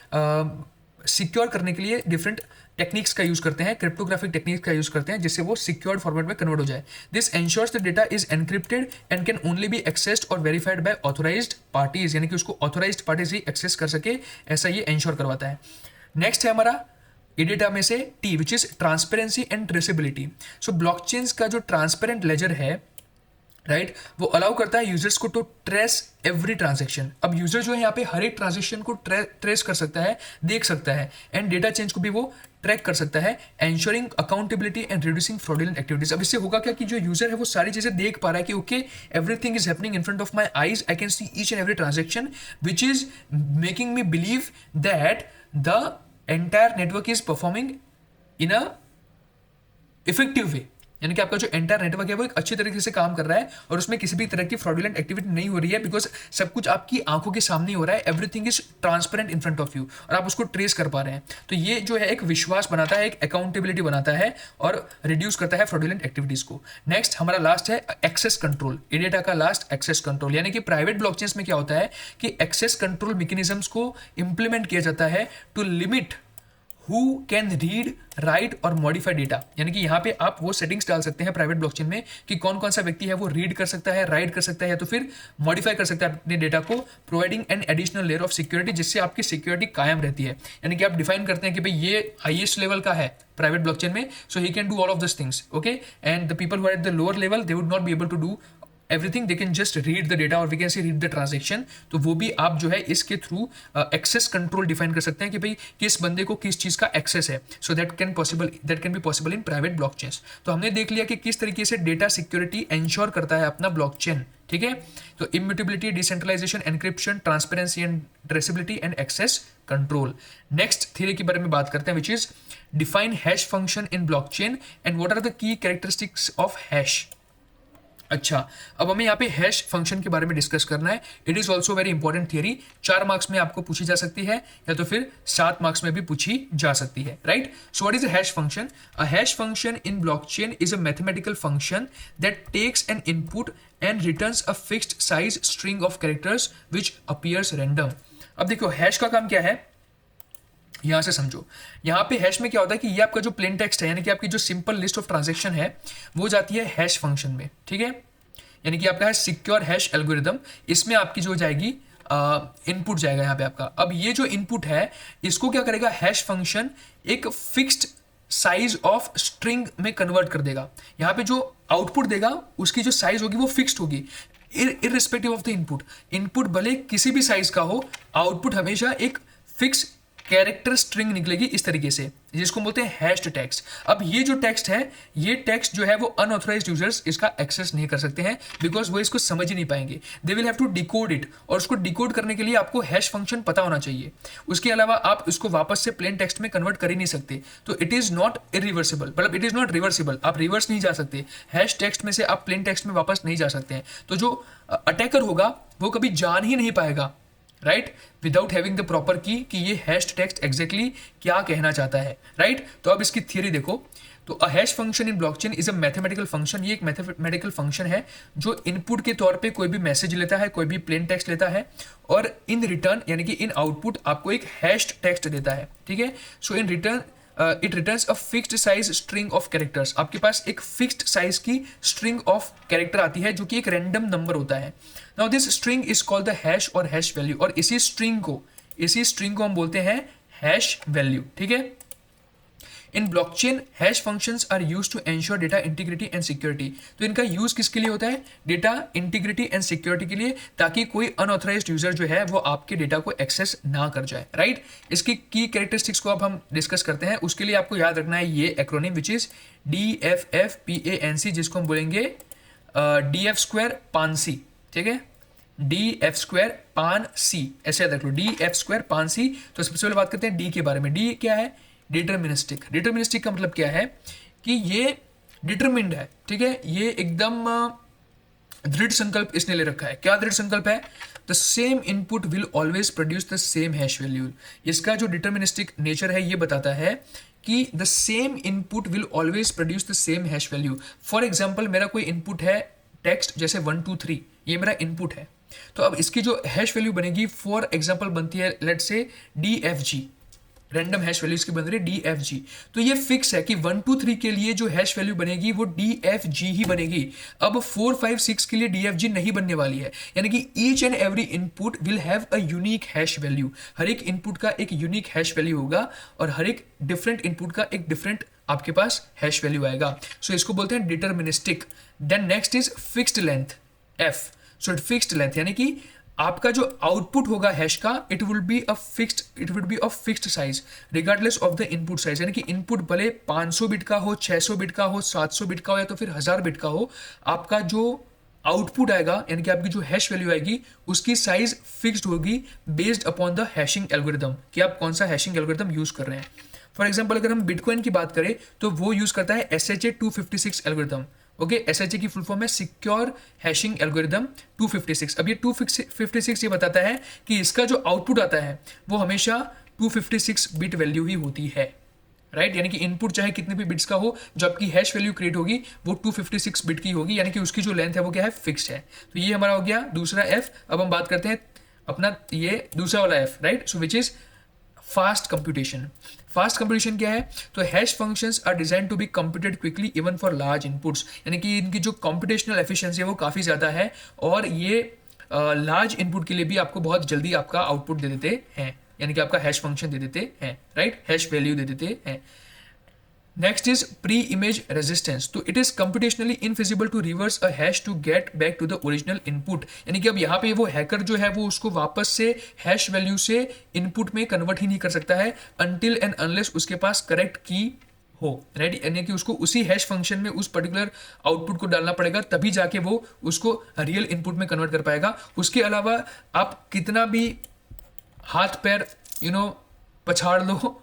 सिक्योर करने के लिए डिफरेंट टेक्निक्स का यूज करते हैं, क्रिप्टोग्राफिक टेक्निक्स का यूज करते हैं, जिससे वो सिक्योर्ड फॉर्मेट में कन्वर्ट हो जाए। This ensures the data is encrypted and can only B accessed और वेरीफाइड बाय ऑथोराइज्ड पार्टीज। यानी कि उसको ऑथोराइज्ड पार्टीज ही एक्सेस कर सके, ऐसा ये एंश्योर करवाता है। नेक्स्ट है हमारा ई डेटा में से T, which is transparency and traceability. So blockchains का जो ट्रांसपेरेंट लेजर है, राइट, वो अलाउ करता है यूजर्स को टू ट्रेस एवरी ट्रांजेक्शन। अब यूजर जो है यहाँ पे हर एक ट्रांजेक्शन को ट्रेस कर सकता है, देख सकता है, एंड डेटा चेंज को भी वो ट्रैक कर सकता है, ensuring accountability and reducing fraudulent activities. अब इससे होगा क्या कि जो यूजर है वो सारी चीजें देख पा रहा है कि okay everything is happening in front of my eyes, I can see each and every transaction, which is making me believe that the entire network is performing in a effective way. यानी कि आपका जो entire network है वो एक अच्छी तरीके से काम कर रहा है और उसमें किसी भी तरह की फ्रॉडुलेंट एक्टिविटी नहीं हो रही है, बिकॉज सब कुछ आपकी आंखों के सामने हो रहा है, everything is transparent in front of you और आप उसको ट्रेस कर पा रहे हैं। तो ये जो है एक विश्वास बनाता है, एक अकाउंटेबिलिटी बनाता है और रिड्यूस करता है फ्रॉडुलेंट एक्टिविटीज को। नेक्स्ट हमारा लास्ट है एक्सेस कंट्रोल। ई डेटा का लास्ट एक्सेस कंट्रोल, यानी कि प्राइवेट ब्लॉकचेन्स में क्या होता है कि एक्सेस कंट्रोल मैकेनिज्म्स को इंप्लीमेंट किया जाता है to limit who can read, write और modify डेटा। यानी कि यहाँ पे आप वो सेटिंग्स डाल सकते हैं प्राइवेट ब्लॉकचेन में कि कौन कौन सा व्यक्ति है वो रीड कर सकता है, राइट कर सकता है या तो फिर मॉडिफाई कर सकता है अपने डेटा को, providing an additional layer of security, जिससे आपकी सिक्योरिटी कायम रहती है। यानी कि आप डिफाइन करते हैं कि भाई ये हाईएस्ट लेवल का है प्राइवेट ब्लॉकचेन में, so he can do all of this things, okay, and the people who are at the lower level they would not be able to do everything, they can just read the data और we can see read the transaction. तो वो भी आप जो है इसके through access control define कर सकते हैं कि भाई किस बंदे को किस चीज़ का एक्सेस है। So that can be possible in private blockchains. तो हमने देख लिया कि किस तरीके से डेटा सिक्योरिटी इंश्योर करता है अपना ब्लॉकचेन, ठीक है। तो immutability, decentralisation, encryption, transparency and traceability and access control. Next theory के बारे में बात करते हैं, which is define hash function in blockchain and what are the key characteristics of hash. अच्छा, अब हमें यहाँ पे हैश फंक्शन के बारे में डिस्कस करना है। It is also very important theory, 4 marks में आपको पूछी जा सकती है या तो फिर 7 मार्क्स में भी पूछी जा सकती है, right. So what is a hash function? A hash function in blockchain is a mathematical function that takes an input and returns a fixed size string of characters which appears random. अब देखो hash का काम क्या है, यहां से समझो। यहाँ पे हैश में क्या होता है कि ये आपका जो प्लेन टेक्स्ट है, यानी कि आपकी जो सिंपल लिस्ट ऑफ ट्रांजेक्शन है, वो जाती है हैश फंक्शन में, ठीक है। यानी कि आपका है सिक्योर हैश एल्गोरिदम, इसमें आपकी जो जाएगी इनपुट जाएगा यहाँ पे आपका। अब ये जो इनपुट है इसको क्या करेगा हैश फंक्शन, एक फिक्स्ड साइज ऑफ स्ट्रिंग में कन्वर्ट कर देगा। यहाँ पे जो आउटपुट देगा उसकी जो साइज होगी वो फिक्स्ड होगी irrespective of the input. Input भले किसी भी साइज का हो, आउटपुट हमेशा एक फिक्स कैरेक्टर स्ट्रिंग निकलेगी इस तरीके से, जिसको बोलते हैं हैश्ड टेक्स्ट। अब ये जो टेक्स्ट है, ये टेक्स्ट जो है वो अनऑथराइज्ड यूजर्स इसका एक्सेस नहीं कर सकते हैं, बिकॉज वो इसको समझ ही नहीं पाएंगे। They will have to decode it, और उसको डिकोड करने के लिए आपको हैश फंक्शन पता होना चाहिए। उसके अलावा आप इसको वापस से प्लेन टेक्स्ट में कन्वर्ट कर ही नहीं सकते। तो इट इज नॉट इरिवर्सिबल, मतलब इट इज नॉट रिवर्सिबल, आप रिवर्स नहीं जा सकते। हैश टेक्स्ट में से आप प्लेन टेक्स्ट में वापस नहीं जा सकते हैं। तो जो अटैकर होगा वो कभी जान ही नहीं पाएगा, right, without having the proper की कि ये हैश टेक्स्ट एग्जैक्टली क्या कहना चाहता है, राइट। तो अब इसकी थियरी देखो। तो a hash function in blockchain is a mathematical function. ये एक मैथमेटिकल फंक्शन है जो इनपुट के तौर पे कोई भी मैसेज लेता है, कोई भी प्लेन टेक्स्ट लेता है, और इन रिटर्न यानी कि इन आउटपुट आपको एक हैश्ड टेक्स्ट देता है, ठीक है। So in return it returns a fixed size string of characters. आपके पास एक फिक्स्ड साइज की स्ट्रिंग ऑफ कैरेक्टर आती है जो कि एक रैंडम नंबर होता है। Now this string is called the hash और हैश वैल्यू, और इसी स्ट्रिंग को हम बोलते हैं हैश वैल्यू, ठीक है। In blockchain hash functions are used to ensure data integrity and security. तो इनका यूज किसके लिए होता है? डेटा इंटीग्रिटी एंड सिक्योरिटी के लिए, ताकि कोई अनऑथराइज्ड यूजर जो है वो आपके डेटा को एक्सेस ना कर जाए, राइट। इसकी की कैरेक्टरिस्टिक्स को अब हम डिस्कस करते हैं। उसके लिए आपको याद रखना है ये एक्रोनिम विच इज DFFPANC, जिसको हम बोलेंगे DF² PANC, ठीक है। DF² PANC, ऐसे याद रख लो, DF² PANC। तो सबसे पहले बात करते हैं डी के बारे में। डी क्या है? डिटर्मिनिस्टिक। डिटर्मिनिस्टिक का मतलब क्या है कि ये डिटरमिन्ड है, ठीक है। ये एकदम दृढ़ संकल्प इसने ले रखा है। क्या दृढ़ संकल्प है? The same input will always produce the same hash value. इसका जो डिटर्मिनिस्टिक नेचर है ये बताता है कि the same input will always produce the same hash value. For example, मेरा कोई इनपुट है टेक्स्ट, जैसे 1 2 3, ये मेरा इनपुट है। तो अब इसकी जो हैश वैल्यू बनेगी, फॉर एग्जाम्पल बनती है let's say DFG, random hash value इसकी बन रही है DFG। तो ये फिक्स है कि 1 2 3 के लिए जो हैश वैल्यू बनेगी वो DFG ही बनेगी। अब 4 5 6 के लिए DFG नहीं बनने वाली है, यानी कि each and every input will have a unique hash value. हर एक इनपुट का एक यूनिक हैश वैल्यू होगा और हर एक डिफरेंट इनपुट का एक डिफरेंट आपके पास हैश वैल्यू आएगा। सो इसको बोलते हैं deterministic. Then next is fixed length, F। So fixed length यानी कि आपका जो आउटपुट होगा हैश का, it will be of fixed size regardless of the input size. यानी कि इनपुट भले 500 बिट का हो, 600 बिट का हो, 700 बिट का हो या तो फिर 1000 बिट का हो, आपका जो आउटपुट आएगा यानी कि आपकी जो हैश वैल्यू आएगी उसकी साइज फिक्स्ड होगी based upon the hashing algorithm, कि आप कौन सा हैशिंग एल्गोरिदम यूज कर रहे हैं। फॉर एग्जाम्पल, अगर हम बिटकॉइन की बात करें तो वो यूज करता है SHA 256 एल्गोरिदम। ओके, SHA की फुल फॉर्म है सिक्योर हैशिंग एल्गोरिदम 256। अब ये 256 ये बताता है कि इसका जो आउटपुट आता है वो हमेशा 256 बिट वैल्यू ही होती है, राइट। यानी कि इनपुट चाहे कितने भी बिट्स का हो, जो आपकी हैश वैल्यू क्रिएट होगी वो 256 बिट की होगी, यानी कि उसकी जो लेंथ है वो क्या है? फिक्स्ड है। तो ये हमारा हो गया दूसरा F। अब हम बात करते हैं अपना ये दूसरा वाला F, right. So which is fast computation. Fast computation क्या है? तो hash functions are design to be computed quickly even for large inputs, यानी कि इनकी जो कंप्यूटेशनल एफिशिएंसी है वो काफ़ी ज़्यादा है और ये लार्ज इनपुट के लिए भी आपको बहुत जल्दी आपका आउटपुट दे देते हैं, यानी कि आपका हैश फंक्शन दे देते हैं, राइट, हैश वैल्यू दे देते हैं। Next is pre image resistance. तो it is computationally infeasible to reverse a hash to get back to the original input. यानी कि अब यहाँ पे वो हैकर जो है वो उसको वापस से हैश वैल्यू से इनपुट में कन्वर्ट ही नहीं कर सकता है अनटिल एंड अनलेस उसके पास करेक्ट की हो, राइट। यानी कि उसको उसी हैश फंक्शन में उस पर्टिकुलर आउटपुट को डालना पड़ेगा, तभी जाके वो उसको रियल इनपुट में कन्वर्ट कर पाएगा। उसके अलावा आप कितना भी हाथ पैर पछाड़ लो,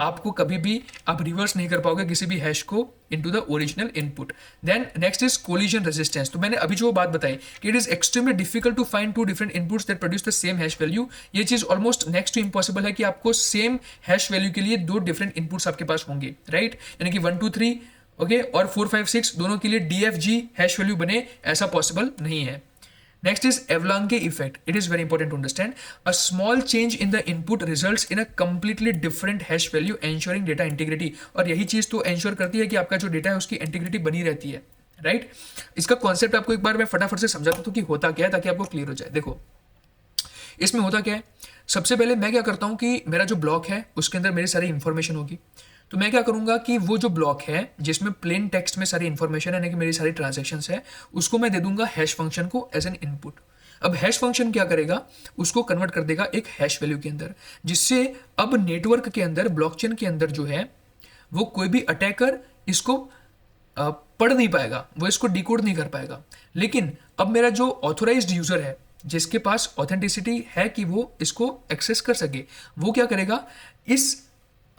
आपको कभी भी आप रिवर्स नहीं कर पाओगे किसी भी हैश को into the original input. Then next is collision resistance. तो मैंने अभी जो बात बताई कि it is extremely difficult to find two different inputs that produce the same hash value. ये चीज ऑलमोस्ट नेक्स्ट टू इम्पॉसिबल है कि आपको सेम हैश वैल्यू के लिए दो डिफरेंट इनपुट्स आपके पास होंगे, राइट। यानी कि 1 2 3 ओके और 4 5 6 दोनों के लिए DFG हैश वैल्यू बने, ऐसा पॉसिबल नहीं है। Next is Evlange effect. It is very important to understand. A small change in the input results in a completely different hash value, ensuring data integrity. और यही चीज तो ensure करती है कि आपका जो डेटा है उसकी इंटीग्रिटी बनी रहती है, राइट। इसका कॉन्सेप्ट आपको एक बार मैं फटाफट से समझाता हूँ कि होता क्या है, ताकि आपको क्लियर हो जाए। देखो इसमें होता क्या है, सबसे पहले मैं क्या करता हूँ कि मेरा जो ब्लॉक है उसके अंदर मेरी सारी इंफॉर्मेशन होगी। तो मैं क्या करूंगा कि वो जो ब्लॉक है जिसमें प्लेन टेक्स्ट में सारी इंफॉर्मेशन है, यानी कि मेरी सारी ट्रांजैक्शंस है, उसको मैं दे दूंगा हैश फंक्शन को एज एन इनपुट। अब हैश फंक्शन क्या करेगा, उसको कन्वर्ट कर देगा एक हैश वैल्यू के अंदर, जिससे अब नेटवर्क के अंदर ब्लॉकचेन के अंदर जो है वो कोई भी अटैकर इसको पढ़ नहीं पाएगा, वो इसको डिकोड नहीं कर पाएगा। लेकिन अब मेरा जो ऑथोराइज्ड यूजर है जिसके पास ऑथेंटिसिटी है कि वो इसको एक्सेस कर सके, वो क्या करेगा, इस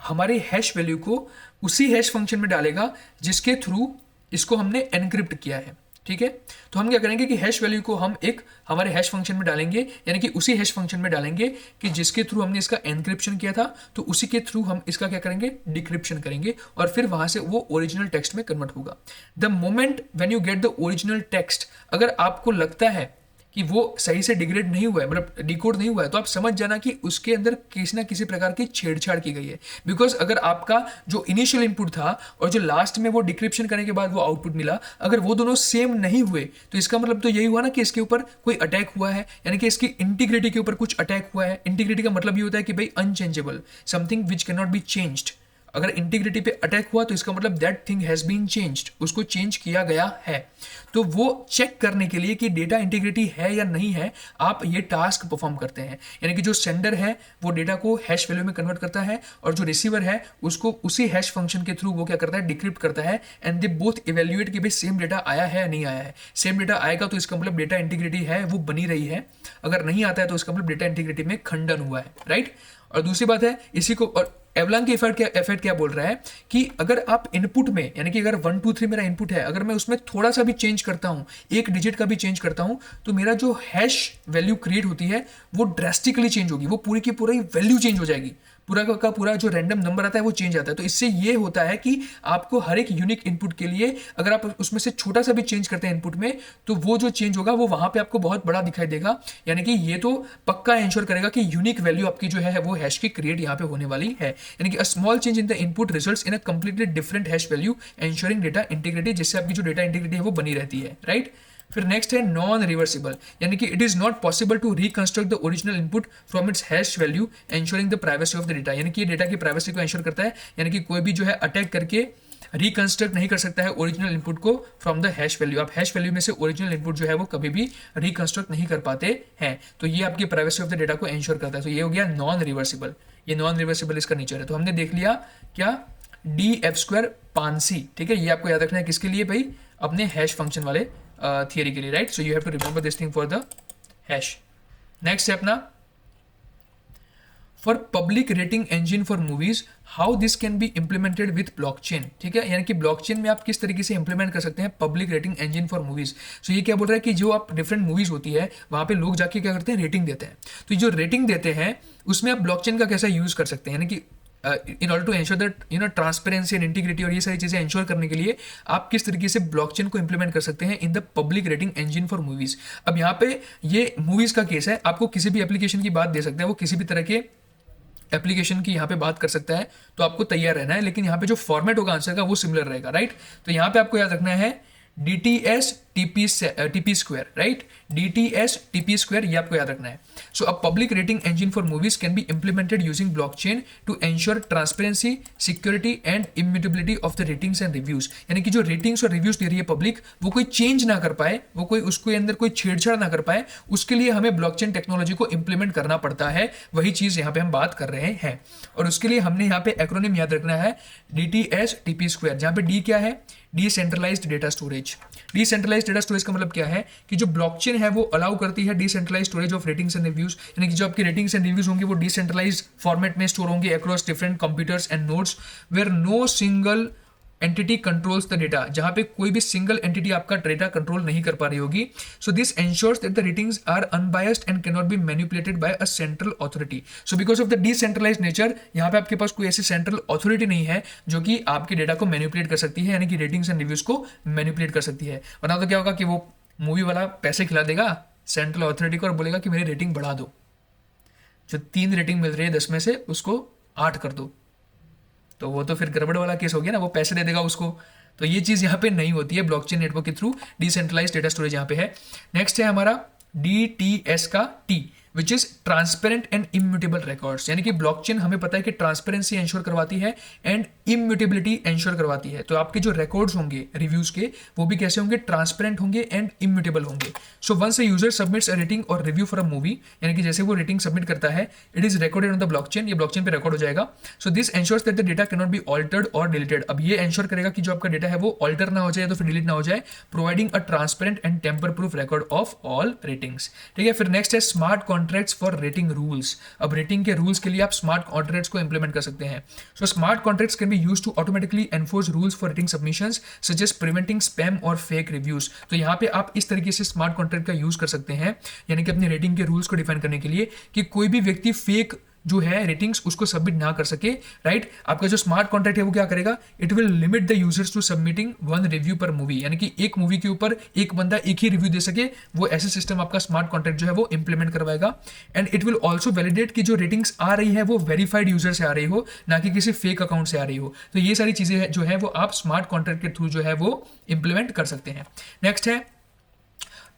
हमारे हैश वैल्यू को उसी हैश फंक्शन में डालेगा जिसके थ्रू इसको हमने एनक्रिप्ट किया है, ठीक है। तो हम क्या करेंगे कि हैश वैल्यू को हम एक हमारे हैश फंक्शन में डालेंगे, यानी कि उसी हैश फंक्शन में डालेंगे कि जिसके थ्रू हमने इसका एनक्रिप्शन किया था, तो उसी के थ्रू हम इसका क्या करेंगे, डिक्रिप्शन करेंगे, और फिर वहां से वो ओरिजिनल टेक्स्ट में कन्वर्ट होगा। The moment when you get the original text, अगर आपको लगता है कि वो सही से डिग्रेड नहीं हुआ है, मतलब डिकोड नहीं हुआ है, तो आप समझ जाना कि उसके अंदर किसी ना किसी प्रकार की छेड़छाड़ की गई है। बिकॉज अगर आपका जो इनिशियल इनपुट था और जो लास्ट में वो डिक्रिप्शन करने के बाद वो आउटपुट मिला, अगर वो दोनों सेम नहीं हुए, तो इसका मतलब तो यही हुआ ना कि इसके ऊपर कोई अटैक हुआ है, यानी कि इसकी इंटीग्रिटी के ऊपर कुछ अटैक हुआ है। इंटीग्रिटी का मतलब ये होता है कि भाई unchangeable, something which can not be changed. अगर इंटीग्रिटी पे अटैक हुआ तो इसका मतलब that thing has been changed, उसको चेंज किया गया है। तो वो चेक करने के लिए कि डेटा इंटीग्रिटी है या नहीं है, आप ये टास्क परफॉर्म करते हैं। यानी कि जो सेंडर है वो डेटा को हैश वैल्यू में कन्वर्ट करता है, और जो रिसीवर है उसको उसी हैश फंक्शन के थ्रू वो क्या करता है, डिक्रिप्ट करता है। एंड दे बोथ इवेल्युएट कि भाई सेम डेटा आया है या नहीं आया है। सेम डेटा आएगा तो इसका मतलब डेटा इंटीग्रिटी है, वो बनी रही है। अगर नहीं आता है तो इसका मतलब डेटा इंटीग्रिटी में खंडन हुआ है, राइट। और दूसरी बात है इसी को, और एवलांगे इफेक्ट क्या बोल रहा है कि अगर आप इनपुट में, यानी कि अगर 1 2 3 मेरा इनपुट है, अगर मैं उसमें थोड़ा सा भी चेंज करता हूं, एक डिजिट का भी चेंज करता हूं, तो मेरा जो हैश वैल्यू क्रिएट होती है वो ड्रास्टिकली चेंज होगी, वो पूरी की पूरी वैल्यू चेंज हो जाएगी, पूरा का पूरा जो रैंडम नंबर आता है वो चेंज आता है। तो इससे ये होता है कि आपको हर एक यूनिक इनपुट के लिए अगर आप उसमें से छोटा सा भी चेंज करते हैं इनपुट में, तो वो जो चेंज होगा वो वहां पे आपको बहुत बड़ा दिखाई देगा। यानी कि ये तो पक्का इंश्योर करेगा कि यूनिक वैल्यू आपकी जो है वो हैश की क्रिएट यहाँ पे होने वाली है। यानी कि a small change in the input results in a completely different hash value ensuring data integrity, जिससे आपकी जो डेटा इंटीग्रिटी है वो बनी रहती है, राइट। फिर नेक्स्ट है नॉन रिवर्सिबल, यानी कि it is not possible to reconstruct the original input from its hash value ensuring the privacy of the data. यानी कि ये डेटा की प्राइवेसी को एंश्योर करता है, यानी कि कोई भी जो है अटैक करके रिकंस्ट्रक्ट नहीं कर सकता है ओरिजिनल इनपुट को फ्रॉम द हैश वैल्यू। आप हैश वैल्यू में से ओरिजिनल इनपुट जो है वो कभी भी रिकंस्ट्रक्ट नहीं कर पाते हैं। तो ये आपकी प्राइवेसी ऑफ द डेटा को एंश्योर करता है। तो ये हो गया नॉन रिवर्सिबल, ये नॉन रिवर्सिबल इसका नेचर है। तो हमने देख लिया क्या, DF² पानसी, ठीक है। ये आपको याद रखना है किसके लिए भाई, अपने हैश फंक्शन वाले थियरी के लिए, right. So you have to remember this thing for the hash. Next है अपना for public rating engine for movies, how this can be implemented with blockchain, ठीक है। यानी कि ब्लॉकचेन में आप किस तरीके से इंप्लीमेंट कर सकते हैं public rating engine for movies. So ये क्या बोल रहा है कि जो आप डिफरेंट मूवीज होती है वहां पे लोग जाके क्या करते हैं, रेटिंग देते हैं। तो जो रेटिंग देते हैं उसमें आप ब्लॉकचेन का कैसा यूज कर सकते हैं, यानी कि in order to ensure that transparency and integrity, और ये सारी चीजें एंश्योर करने के लिए आप किस तरीके से ब्लॉकचेन को इंप्लीमेंट कर सकते हैं in the public rating engine for movies. अब यहाँ पे ये मूवीज का केस है, आपको किसी भी एप्लीकेशन की बात दे सकते हैं, वो किसी भी तरह के एप्लीकेशन की यहाँ पे बात कर सकता है, तो आपको तैयार रहना है। लेकिन यहाँ पे जो फॉर्मेट होगा आंसर का वो सिमिलर रहेगा, राइट। तो यहाँ पे आपको याद रखना है DTS TP square, right, DTS TP square, ये आपको याद रखना है. So a public rating engine for movies can be implemented using blockchain to ensure transparency, security and immutability of the ratings and reviews. यानी कि जो रेटिंग्स और reviews दे रही है पब्लिक, वो कोई चेंज ना कर पाए, वो कोई उसके अंदर कोई छेड़छाड़ ना कर पाए, उसके लिए हमें ब्लॉकचेन टेक्नोलॉजी को इंप्लीमेंट करना पड़ता है. वही चीज यहाँ पे हम बात कर रहे हैं. और उसके लिए हमने यहाँ पे एक्रोनिम याद रखना है DTS TP स्क्वायर, जहाँ पे D क्या है, decentralised data storage. Decentralised data storage का मतलब क्या है कि जो ब्लॉकचेन है वो अलाउ करती है decentralised storage of ratings and reviews. यानी कि जो आपके रेटिंग्स एंड रिव्यूज होंगे वो डिसेंट्रलाइज्ड फॉर्मेट में स्टोर होंगे across different computers and nodes where no single entity controls the data, जहां पे कोई भी सिंगल एंटिटी आपका डेटा कंट्रोल नहीं कर पा रही होगी. So this ensures that the ratings are unbiased and can not be manipulated by a central authority. So because of the decentralised nature, यहाँ पे आपके पास कोई ऐसी सेंट्रल अथॉरिटी नहीं है जो कि आपके डेटा को मैनिपुलेट कर सकती है, यानी कि रेटिंग्स एंड रिव्यूज को मैनिपुलेट कर सकती है. वरना तो क्या होगा कि वो मूवी वाला पैसे खिला देगा सेंट्रल अथॉरिटी को और बोलेगा कि मेरी रेटिंग बढ़ा दो, जो 3 रेटिंग मिल रही है 10 में से उसको 8 कर दो. तो वो तो फिर गड़बड़ वाला केस हो गया ना, वो पैसे दे देगा उसको. तो ये चीज़ यहाँ पे नहीं होती है ब्लॉकचेन नेटवर्क के थ्रू. डिसेंट्रलाइज्ड डेटा स्टोरेज यहाँ पे है. नेक्स्ट है हमारा DTS का T, which is transparent and immutable records. यानी कि ब्लॉकचेन हमें पता है कि ट्रांसपेरेंसी एंश्योर करवाती है एंड इम्यूटेबिलिटी एंश्योर करवाती है. तो आपके जो रिकॉर्ड्स होंगे रिव्यूज के, वो भी कैसे होंगे, ट्रांसपेरेंट होंगे एंड इम्यूटेबल होंगे. So once a user submits a rating और रिव्यू फॉर अ मूवी, यानी कि जैसे वो रेटिंग सबमिट करता है, it is recorded on the blockchain, ये ब्लॉकचेन पे रिकॉर्ड हो जाएगा. So this ensures that the data can not be altered और डिलीटेड. अब ये एंश्योर करेगा कि जो आपका डेटा है वो ऑल्टर ना हो जाए, तो फिर डिलीट ना हो जाए, providing a transparent and tamper proof record of all ratings. ठीक है. फिर नेक्स्ट है smart contracts for rating rules. अब रेटिंग के रूल्स के लिए आप स्मार्ट कॉन्ट्रैक्ट्स को इंप्लीमेंट कर सकते हैं. So smart contracts can be used to automatically enforce rules for rating submissions such as preventing spam और फेक रिव्यूज. तो यहाँ पे आप इस तरीके से स्मार्ट कॉन्ट्रैक्ट का यूज कर सकते हैं, यानी कि अपने रेटिंग के रूल्स को डिफाइन करने के लिए कि कोई भी व्यक्ति फेक जो है रेटिंग्स उसको सबमिट ना कर सके. राइट. आपका जो स्मार्ट कॉन्ट्रैक्ट है वो क्या करेगा, it will limit the users to submitting 1 review per movie. यानी कि एक मूवी के ऊपर एक बंदा एक ही रिव्यू दे सके, वो ऐसे सिस्टम आपका स्मार्ट कॉन्ट्रैक्ट जो है वो इंप्लीमेंट करवाएगा. And it will also validate कि जो रेटिंग्स आ रही है वो वेरीफाइड यूजर से आ रही हो, ना कि किसी फेक अकाउंट से आ रही हो. तो ये सारी चीजें जो है वो आप स्मार्ट कॉन्ट्रैक्ट के थ्रू जो है वो इंप्लीमेंट कर सकते हैं. नेक्स्ट है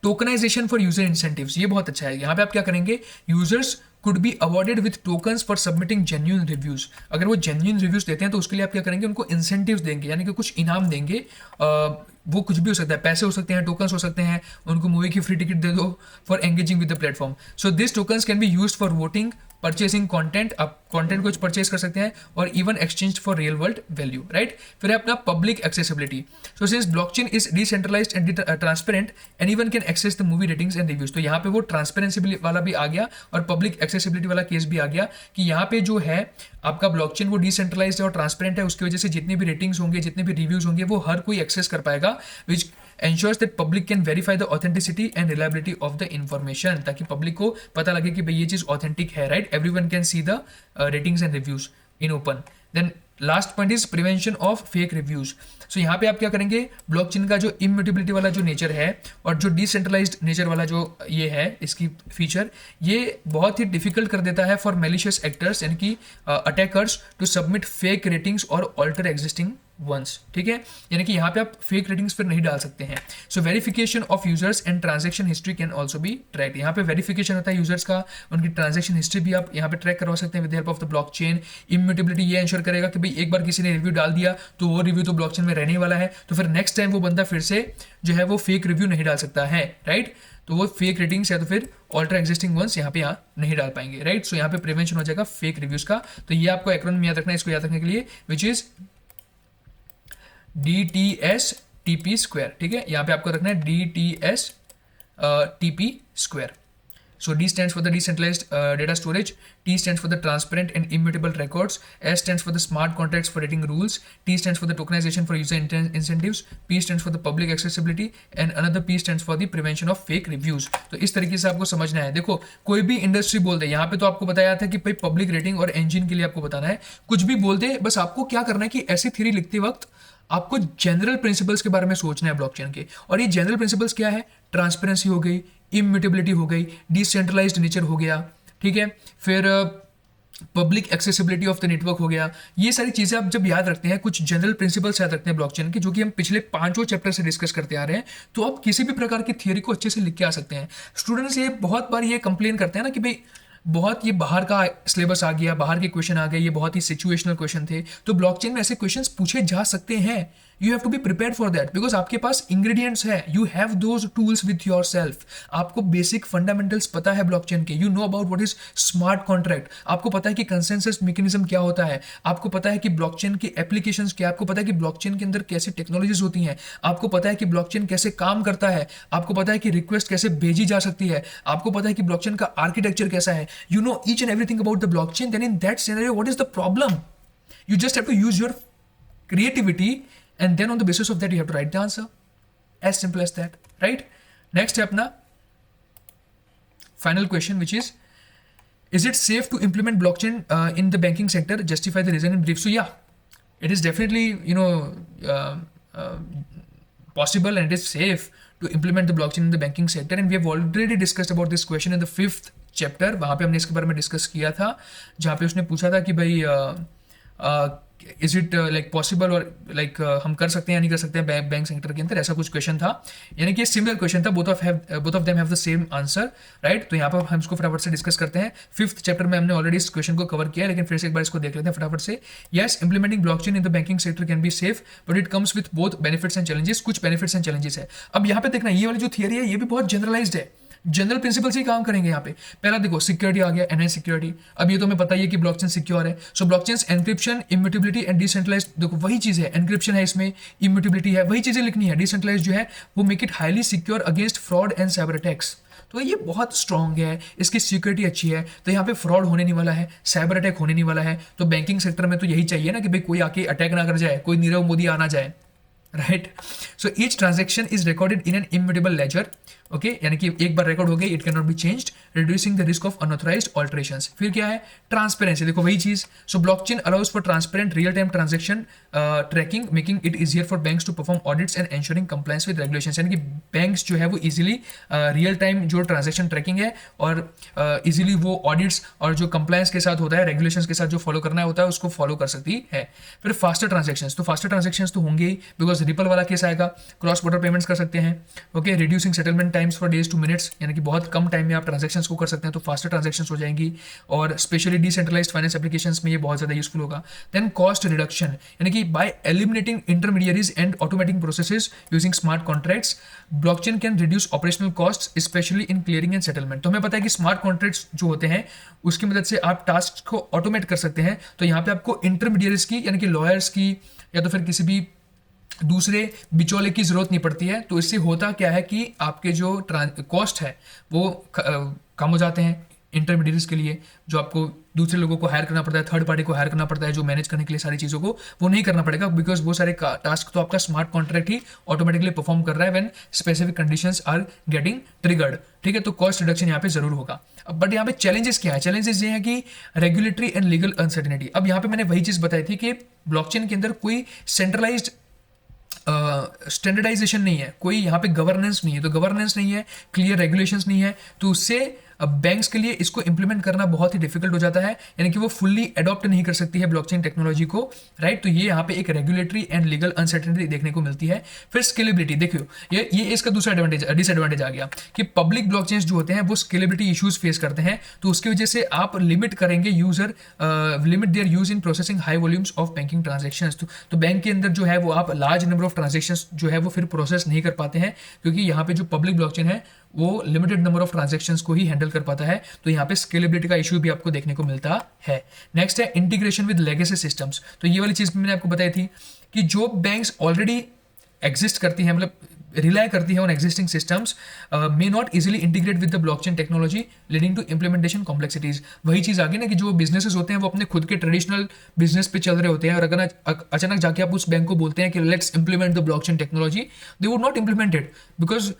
टोकनाइजेशन फॉर यूजर इंसेंटिव्स. ये बहुत अच्छा है. यहाँ पे आप क्या करेंगे, users could be awarded with tokens for submitting genuine reviews. अगर वो genuine reviews देते हैं तो उसके लिए आप क्या करेंगे, उनको incentives देंगे, यानी कि कुछ इनाम देंगे. वो कुछ भी हो सकता है, पैसे हो सकते हैं, टोकन्स हो सकते हैं, उनको मूवी की फ्री टिकट दे दो for engaging with the platform. So this tokens can be used for voting, purchasing content, आप कंटेंट को परचेज कर सकते हैं, और even exchange for real world value. Right. फिर है अपना public accessibility. So since blockchain is decentralised and transparent, anyone can access the movie ratings and reviews. तो यहाँ पे वो ट्रांसपेरेंसी वाला भी आ गया और पब्लिक एक्सेसिबिलिटी वाला केस भी आ गया कि यहाँ पे जो है आपका ब्लॉकचेन वो डिसेंट्रलाइज्ड और ट्रांसपेरेंट है, उसकी वजह से जितने भी रेटिंग्स होंगे, जितने भी रिव्यूज होंगे, वो हर कोई एक्सेस कर पाएगा, विच ensures that public can verify the authenticity and reliability of the information. ताकि पब्लिक को पता लगे कि भाई ये चीज ऑथेंटिक है. Right. Everyone can see the ratings and reviews in open. Then last point is prevention of fake reviews. So यहाँ पे आप क्या करेंगे, ब्लॉकचेन का जो इम्यूटेबिलिटी वाला जो नेचर है और जो डिसेंट्रलाइज्ड नेचर वाला जो ये है इसकी फीचर, ये बहुत ही डिफिकल्ट कर देता है फॉर मेलिशियस एक्टर्स, यानी कि attackers, to submit fake ratings और ऑल्टर एग्जिस्टिंग वंस. ठीक है. यानी कि यहाँ पे आप फेक रेटिंग्स फिर नहीं डाल सकते हैं. So verification of users and transaction history can also be track. यहाँ पे वेरिफिकेशन होता है यूजर्स का, उनकी ट्रांजेक्शन हिस्ट्री भी आप यहाँ पे ट्रैक करवा सकते हैं with help of the blockchain. Immutability ये इंश्योर करेगा कि भाई एक बार किसी ने रिव्यू डाल दिया तो वो रिव्यू तो ब्लॉकचेन में रहने वाला है, तो फिर नेक्स्ट टाइम वो बंदा फिर से जो है वो फेक रिव्यू नहीं डाल सकता है. राइट. तो वो फेक रेटिंग्स है तो फिर ऑल्टर एग्जिस्टिंग वंस यहाँ पे नहीं डाल पाएंगे. राइट. सो यहाँ पे प्रिवेंशन हो जाएगा फेक रिव्यूज का. तो ये आपको एक्रोनिम याद रखना है, इसको याद रखने के लिए, which is DTS TP square. ठीक है. यहाँ पे आपको रखना है DTS TP square. So D stands for the decentralized data storage, T stands for the transparent and immutable records, S stands for the smart contracts for rating rules, T stands for the tokenization for user incentives, P stands for the public accessibility and another P stands for the prevention of fake reviews. तो इस तरीके से आपको समझना है. देखो कोई भी इंडस्ट्री बोल दे, यहाँ पे तो आपको बताया था कि भाई पब्लिक रेटिंग और इंजन के लिए आपको बताना है, कुछ भी बोल दे, बस आपको क्या करना है कि ऐसी थ्योरी लिखते वक्त आपको जनरल प्रिंसिपल्स के बारे में सोचना है ब्लॉकचेन के. और ये जनरल प्रिंसिपल्स क्या है, ट्रांसपेरेंसी हो गई, इम्यूटेबिलिटी हो गई, डिसेंट्रलाइज्ड नेचर हो गया. ठीक है. फिर public accessibility of the network हो गया। ये सारी चीज़ें आप जब याद रखते हैं, कुछ जनरल प्रिंसिपल्स याद रखते हैं ब्लॉकचेन के, जो कि हम पिछले 5 चैप्टर से डिस्कस करते आ रहे हैं, तो आप किसी भी प्रकार की थियोरी को अच्छे से लिख के आ सकते हैं। स्टूडेंट्स ये बहुत बार ये कंप्लेन करते हैं ना कि भाई बहुत ये बाहर का सिलेबस आ गया, बाहर के क्वेश्चन आ गए, ये बहुत ही सिचुएशनल क्वेश्चन थे। तो ब्लॉकचेन में ऐसे क्वेश्चंस पूछे जा सकते हैं। You have to be prepare for that, because आपके पास इंग्रेडिएंट्स है, you have those tools with yourself. आपको बेसिक फंडामेंटल्स पता है ब्लॉकचेन के, you know about what is smart contract, आपको पता है कि कंसेंसस मैकेनिज्म क्या होता है, आपको पता है कि ब्लॉकचेन की एप्लीकेशंस क्या, आपको पता है कि ब्लॉकचेन के अंदर कैसी टेक्नोलॉजीज होती हैं, आपको पता है कि ब्लॉकचेन कैसे काम करता है, आपको पता है कि रिक्वेस्ट कैसे भेजी जा सकती है, आपको पता है कि ब्लॉकचेन का आर्किटेक्चर कैसा है। You know each and everything about the blockchain, then in that scenario what is the problem? You just have to use your creativity, and then on the basis of that you have to write the answer. As simple as that, right? Next है अपना final question, which is it safe to implement blockchain in the banking sector? Justify the reason in brief. So yeah, it is definitely uh, uh, possible, and it is safe to implement the blockchain in the banking sector, and we have already discussed about this question in the 5th chapter. वहाँ पे हमने इसके बारे में discuss किया था, जहाँ पे उसने पूछा था कि भाई इज इट लाइक पॉसिबल, और लाइक हम कर सकते हैं या नहीं कर सकते हैं बैंक सेक्टर के अंदर, ऐसा कुछ क्वेश्चन था। यानी कि सिमिलर क्वेश्चन था, both of them have the same answer, right? तो यहाँ पर हम इसको फटाफट से डिस्कस करते हैं। 5th चैप्टर में हमने ऑलरेडी इस क्वेश्चन को कवर किया है, लेकिन फिर से एक बार इसको देख लेते हैं फटाफट से। Yes, implementing blockchain in the banking sector can be safe, but it comes with both benefits and challenges. कुछ बेनिफिट्स एंड चैलेंजेस है। अब यहाँ पे देखना, ये वाली जो थियरी है ये भी बहुत जनरलाइज्ड है, जनरल प्रिंसिपल से ही काम करेंगे यहाँ पे। पहला देखो, सिक्योरिटी आ गया, एनआई सिक्योरिटी। अब ये तो हमें पता ही है कि ब्लॉकचेन सिक्योर है। So blockchain encryption, immutability and decentralised, देखो वही चीज है, एनक्रिप्शन है इसमें, इम्यूटेबिलिटी है, वही चीजें लिखनी है। डिसेंट्रलाइज्ड जो है वो make it highly secure against fraud and cyber attacks. तो ये बहुत स्ट्रॉन्ग है, इसकी सिक्योरिटी अच्छी है, तो यहाँ पे फ्रॉड होने नहीं वाला है, साइबर अटैक होने नहीं वाला है। तो बैंकिंग सेक्टर में तो यही चाहिए ना कि भाई कोई आके अटैक ना कर जाए, कोई नीरव मोदी आना जाए, right? So each transaction is recorded in an immutable ledger, okay, यानी कि एक बार रिकॉर्ड हो गई, it can not be changed, reducing the risk of unauthorised alterations. फिर क्या है? ट्रांसपेरेंसी, देखो वही चीज। So blockchain allows for transparent real time transaction tracking, making it easier for banks to perform audits and ensuring compliance with regulations. यानी कि banks जो है वो इजीली रियल टाइम जो ट्रांजेक्शन ट्रैकिंग है और इजीली वो ऑडिट्स और जो कंप्लायंस के साथ होता है, रेगुलेशंस के साथ जो फॉलो करना होता है उसको फॉलो कर सकती है। फिर फास्टर ट्रांजेक्शंस, तो फास्टर ट्रांजेक्शंस तो होंगे ही, बिकॉज रिपल वाला केस आएगा, क्रॉस बॉर्डर पेमेंट्स कर सकते हैं, okay, reducing settlement times for days two minutes, यानी कि बहुत कम टाइम में आप ट्रांजेक्शंस को कर सकते हैं, तो फास्टर ट्रांजेक्शंस हो जाएंगी। और स्पेशली डिसेंट्रलाइज्ड फाइनेंस एप्लीकेशंस में ये बहुत ज़्यादा यूजफुल होगा। देन कॉस्ट रिडक्शन, यानी कि bye eliminating intermediaries and automating processes using smart contracts, blockchain can reduce operational cost specially in clearing and settlement. तो हमें पता है कि स्मार्ट कॉन्ट्रैक्ट्स जो होते हैं उसकी मदद से आप टास्क को ऑटोमेट कर सकते हैं। तो यहाँ पे आपको इंटरमीडियरीज की, यानी कि लॉयर्स की या तो फिर किसी भी दूसरे बिचौले की जरूरत नहीं पड़ती है। तो इससे होता क्या है कि आपके जो कॉस्ट है वो कम हो जाते हैं इंटरमीडियरीज के लिए, जो आपको दूसरे लोगों को हायर करना पड़ता है, थर्ड पार्टी को हायर करना पड़ता है जो मैनेज करने के लिए सारी चीज़ों को, वो नहीं करना पड़ेगा, बिकॉज वो सारे टास्क तो आपका स्मार्ट कॉन्ट्रैक्ट ही ऑटोमेटिकली परफॉर्म कर रहा है when specific conditions are getting triggered, ठीक है? तो कॉस्ट रिडक्शन यहाँ पे जरूर होगा। अब बट यहाँ पे चैलेंजेस क्या है? चैलेंजेस ये है कि रेगुलेटरी एंड लीगल अनसर्टेनिटी। अब यहाँ पे मैंने वही चीज़ बताई थी कि ब्लॉकचेन के अंदर कोई सेंट्रलाइज्ड स्टैंडर्डाइजेशन नहीं है, कोई यहाँ पे गवर्नेंस नहीं है। तो गवर्नेंस नहीं है, क्लियर रेगुलेशंस नहीं है, तो उससे बैंक्स के लिए इसको इंप्लीमेंट करना बहुत ही डिफिकल्ट हो जाता है, यानी कि वो फुल्ली अडॉप्ट नहीं कर सकती है ब्लॉकचेन टेक्नोलॉजी को, राइट? तो ये यहाँ पे एक रेगुलेटरी एंड लीगल अनसर्टेनिटी देखने को मिलती है। फिर स्केलेबिलिटी, देखियो ये इसका दूसरा डिसएडवांटेज आ गया कि पब्लिक ब्लॉकचेन्स जो होते हैं वो स्केलेबिलिटी इश्यूज फेस करते हैं, तो उसकी वजह से आप लिमिट करेंगे user, limit their use in processing high volumes of banking transactions. तो बैंक के अंदर जो है वो आप लार्ज नंबर ऑफ ट्रांजेक्शंस जो है वो फिर प्रोसेस नहीं कर पाते हैं, क्योंकि यहाँ पे जो पब्लिक ब्लॉकचेन है वो लिमिटेड नंबर ऑफ ट्रांजैक्शंस को ही हैंडल कर पाता है। तो यहाँ पे स्केलेबिलिटी का इशू भी आपको देखने को मिलता है। नेक्स्ट है इंटीग्रेशन विद लेगेसी सिस्टम्स। तो ये वाली चीज मैंने आपको बताई थी कि जो बैंक्स ऑलरेडी एग्जिस्ट करती हैं, मतलब रिलाई करती है on existing systems, may not easily integrate with the blockchain technology leading to implementation complexities. वही चीज़ आ गई ना कि जो बिजनेसेस होते हैं वो अपने खुद के ट्रेडिशनल बिजनेस पे चल रहे होते हैं, और अगर अचानक जाके आप उस बैंक को बोलते हैं कि let's implement the blockchain technology, they would not implement it, because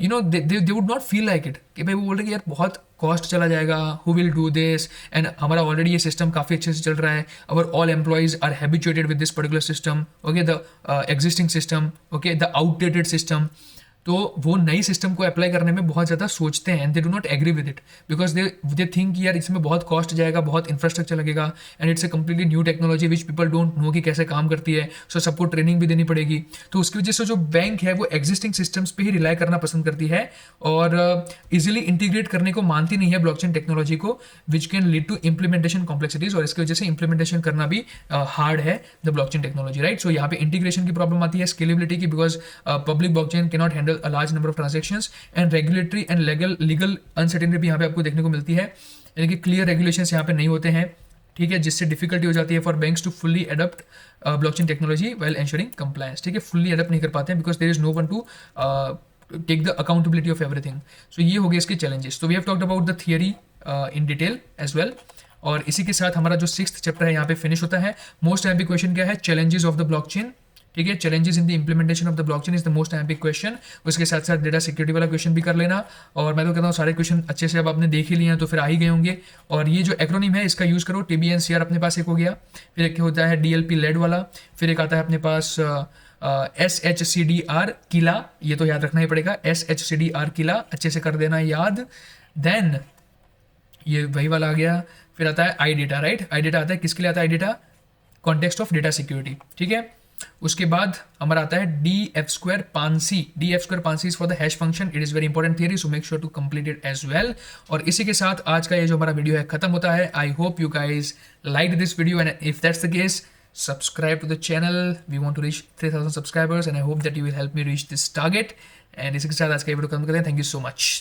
you know they would not feel like it, कि भाई वो बोल रहे कि यार बहुत कॉस्ट चला जाएगा, who will do this, and हमारा ऑलरेडी ये सिस्टम काफ़ी अच्छे से चल रहा है, our all employees are habituated with this particular system, okay, the existing system, okay, the outdated system. तो वो नई सिस्टम को अप्लाई करने में बहुत ज़्यादा सोचते हैं and they do not agree with it because they think कि यार इसमें बहुत कॉस्ट जाएगा, बहुत इंफ्रास्ट्रक्चर लगेगा and it's a completely new technology which people don't know कि कैसे काम करती है, सो सबको ट्रेनिंग भी देनी पड़ेगी। तो उसकी वजह से जो बैंक है वो एग्जिस्टिंग सिस्टम्स पे ही रिलाई करना पसंद करती है और इजिली इंटीग्रेट करने को मानती नहीं है ब्लॉकचेन टेक्नोलॉजी को, which can lead to implementation complexities, और इसकी वजह से इंप्लीमेंटेशन करना भी हार्ड है the blockchain technology, right. So यहाँ पे इंटीग्रेशन की प्रॉब्लम आती है, स्केलेबिलिटी की, because public blockchain can not handle a large number of transactions and regulatory and legal uncertainty भी यहाँ पे आपको देखने को मिलती है, यानी कि क्लियर रेगुलेशंस यहाँ पे नहीं होते हैं, ठीक है, जिससे डिफिकल्टी हो जाती है for banks to fully adopt blockchain technology well ensuring compliance, ठीक है, फुल्ली अडॉप्ट नहीं कर पाते हैं because there is no one to take the accountability of everything. So ये हो गए इसके चैलेंजेस। तो we have talked about the theory in detail as well, और इसी के साथ हमारा जो 6th चैप्टर है यहाँ पे फिनिश होता है। मोस्ट एम्पिक क्वेश्चन क्या है, चैलेंजेस ऑफ द ब्लॉकचेन, ठीक है, challenges in the implementation of the blockchain is the most epic question. उसके साथ साथ डेटा सिक्योरिटी वाला क्वेश्चन भी कर लेना, और मैं तो कहता हूँ सारे क्वेश्चन अच्छे से अब आपने देख ही लिए हैं तो फिर आ ही गए होंगे। और ये जो एक्रोनिम है इसका यूज़ करो, TBNCR अपने पास एक हो गया, फिर एक होता है DLP लेड वाला, फिर एक आता है अपने पास SHCDR किला, ये तो याद रखना ही पड़ेगा, SHCDR किला अच्छे से कर देना याद। देन ये वही वाला आ गया, फिर आता है I data, right. I data आता है किसके लिए आता है, I data context of data security, ठीक है। उसके बाद हमारा आता है DF² पांसी, DF² पांसी is for the hash function, it is very important theory, so make sure to complete it as well. और इसी के साथ आज का ये जो हमारा वीडियो है खत्म होता है। I hope you guys like this video and if that's the case subscribe to the channel. We want to reach 3000 subscribers and I hope that you will help me reach this target. And इसी के साथ आज का ये video खत्म करते हैं। Thank you so much.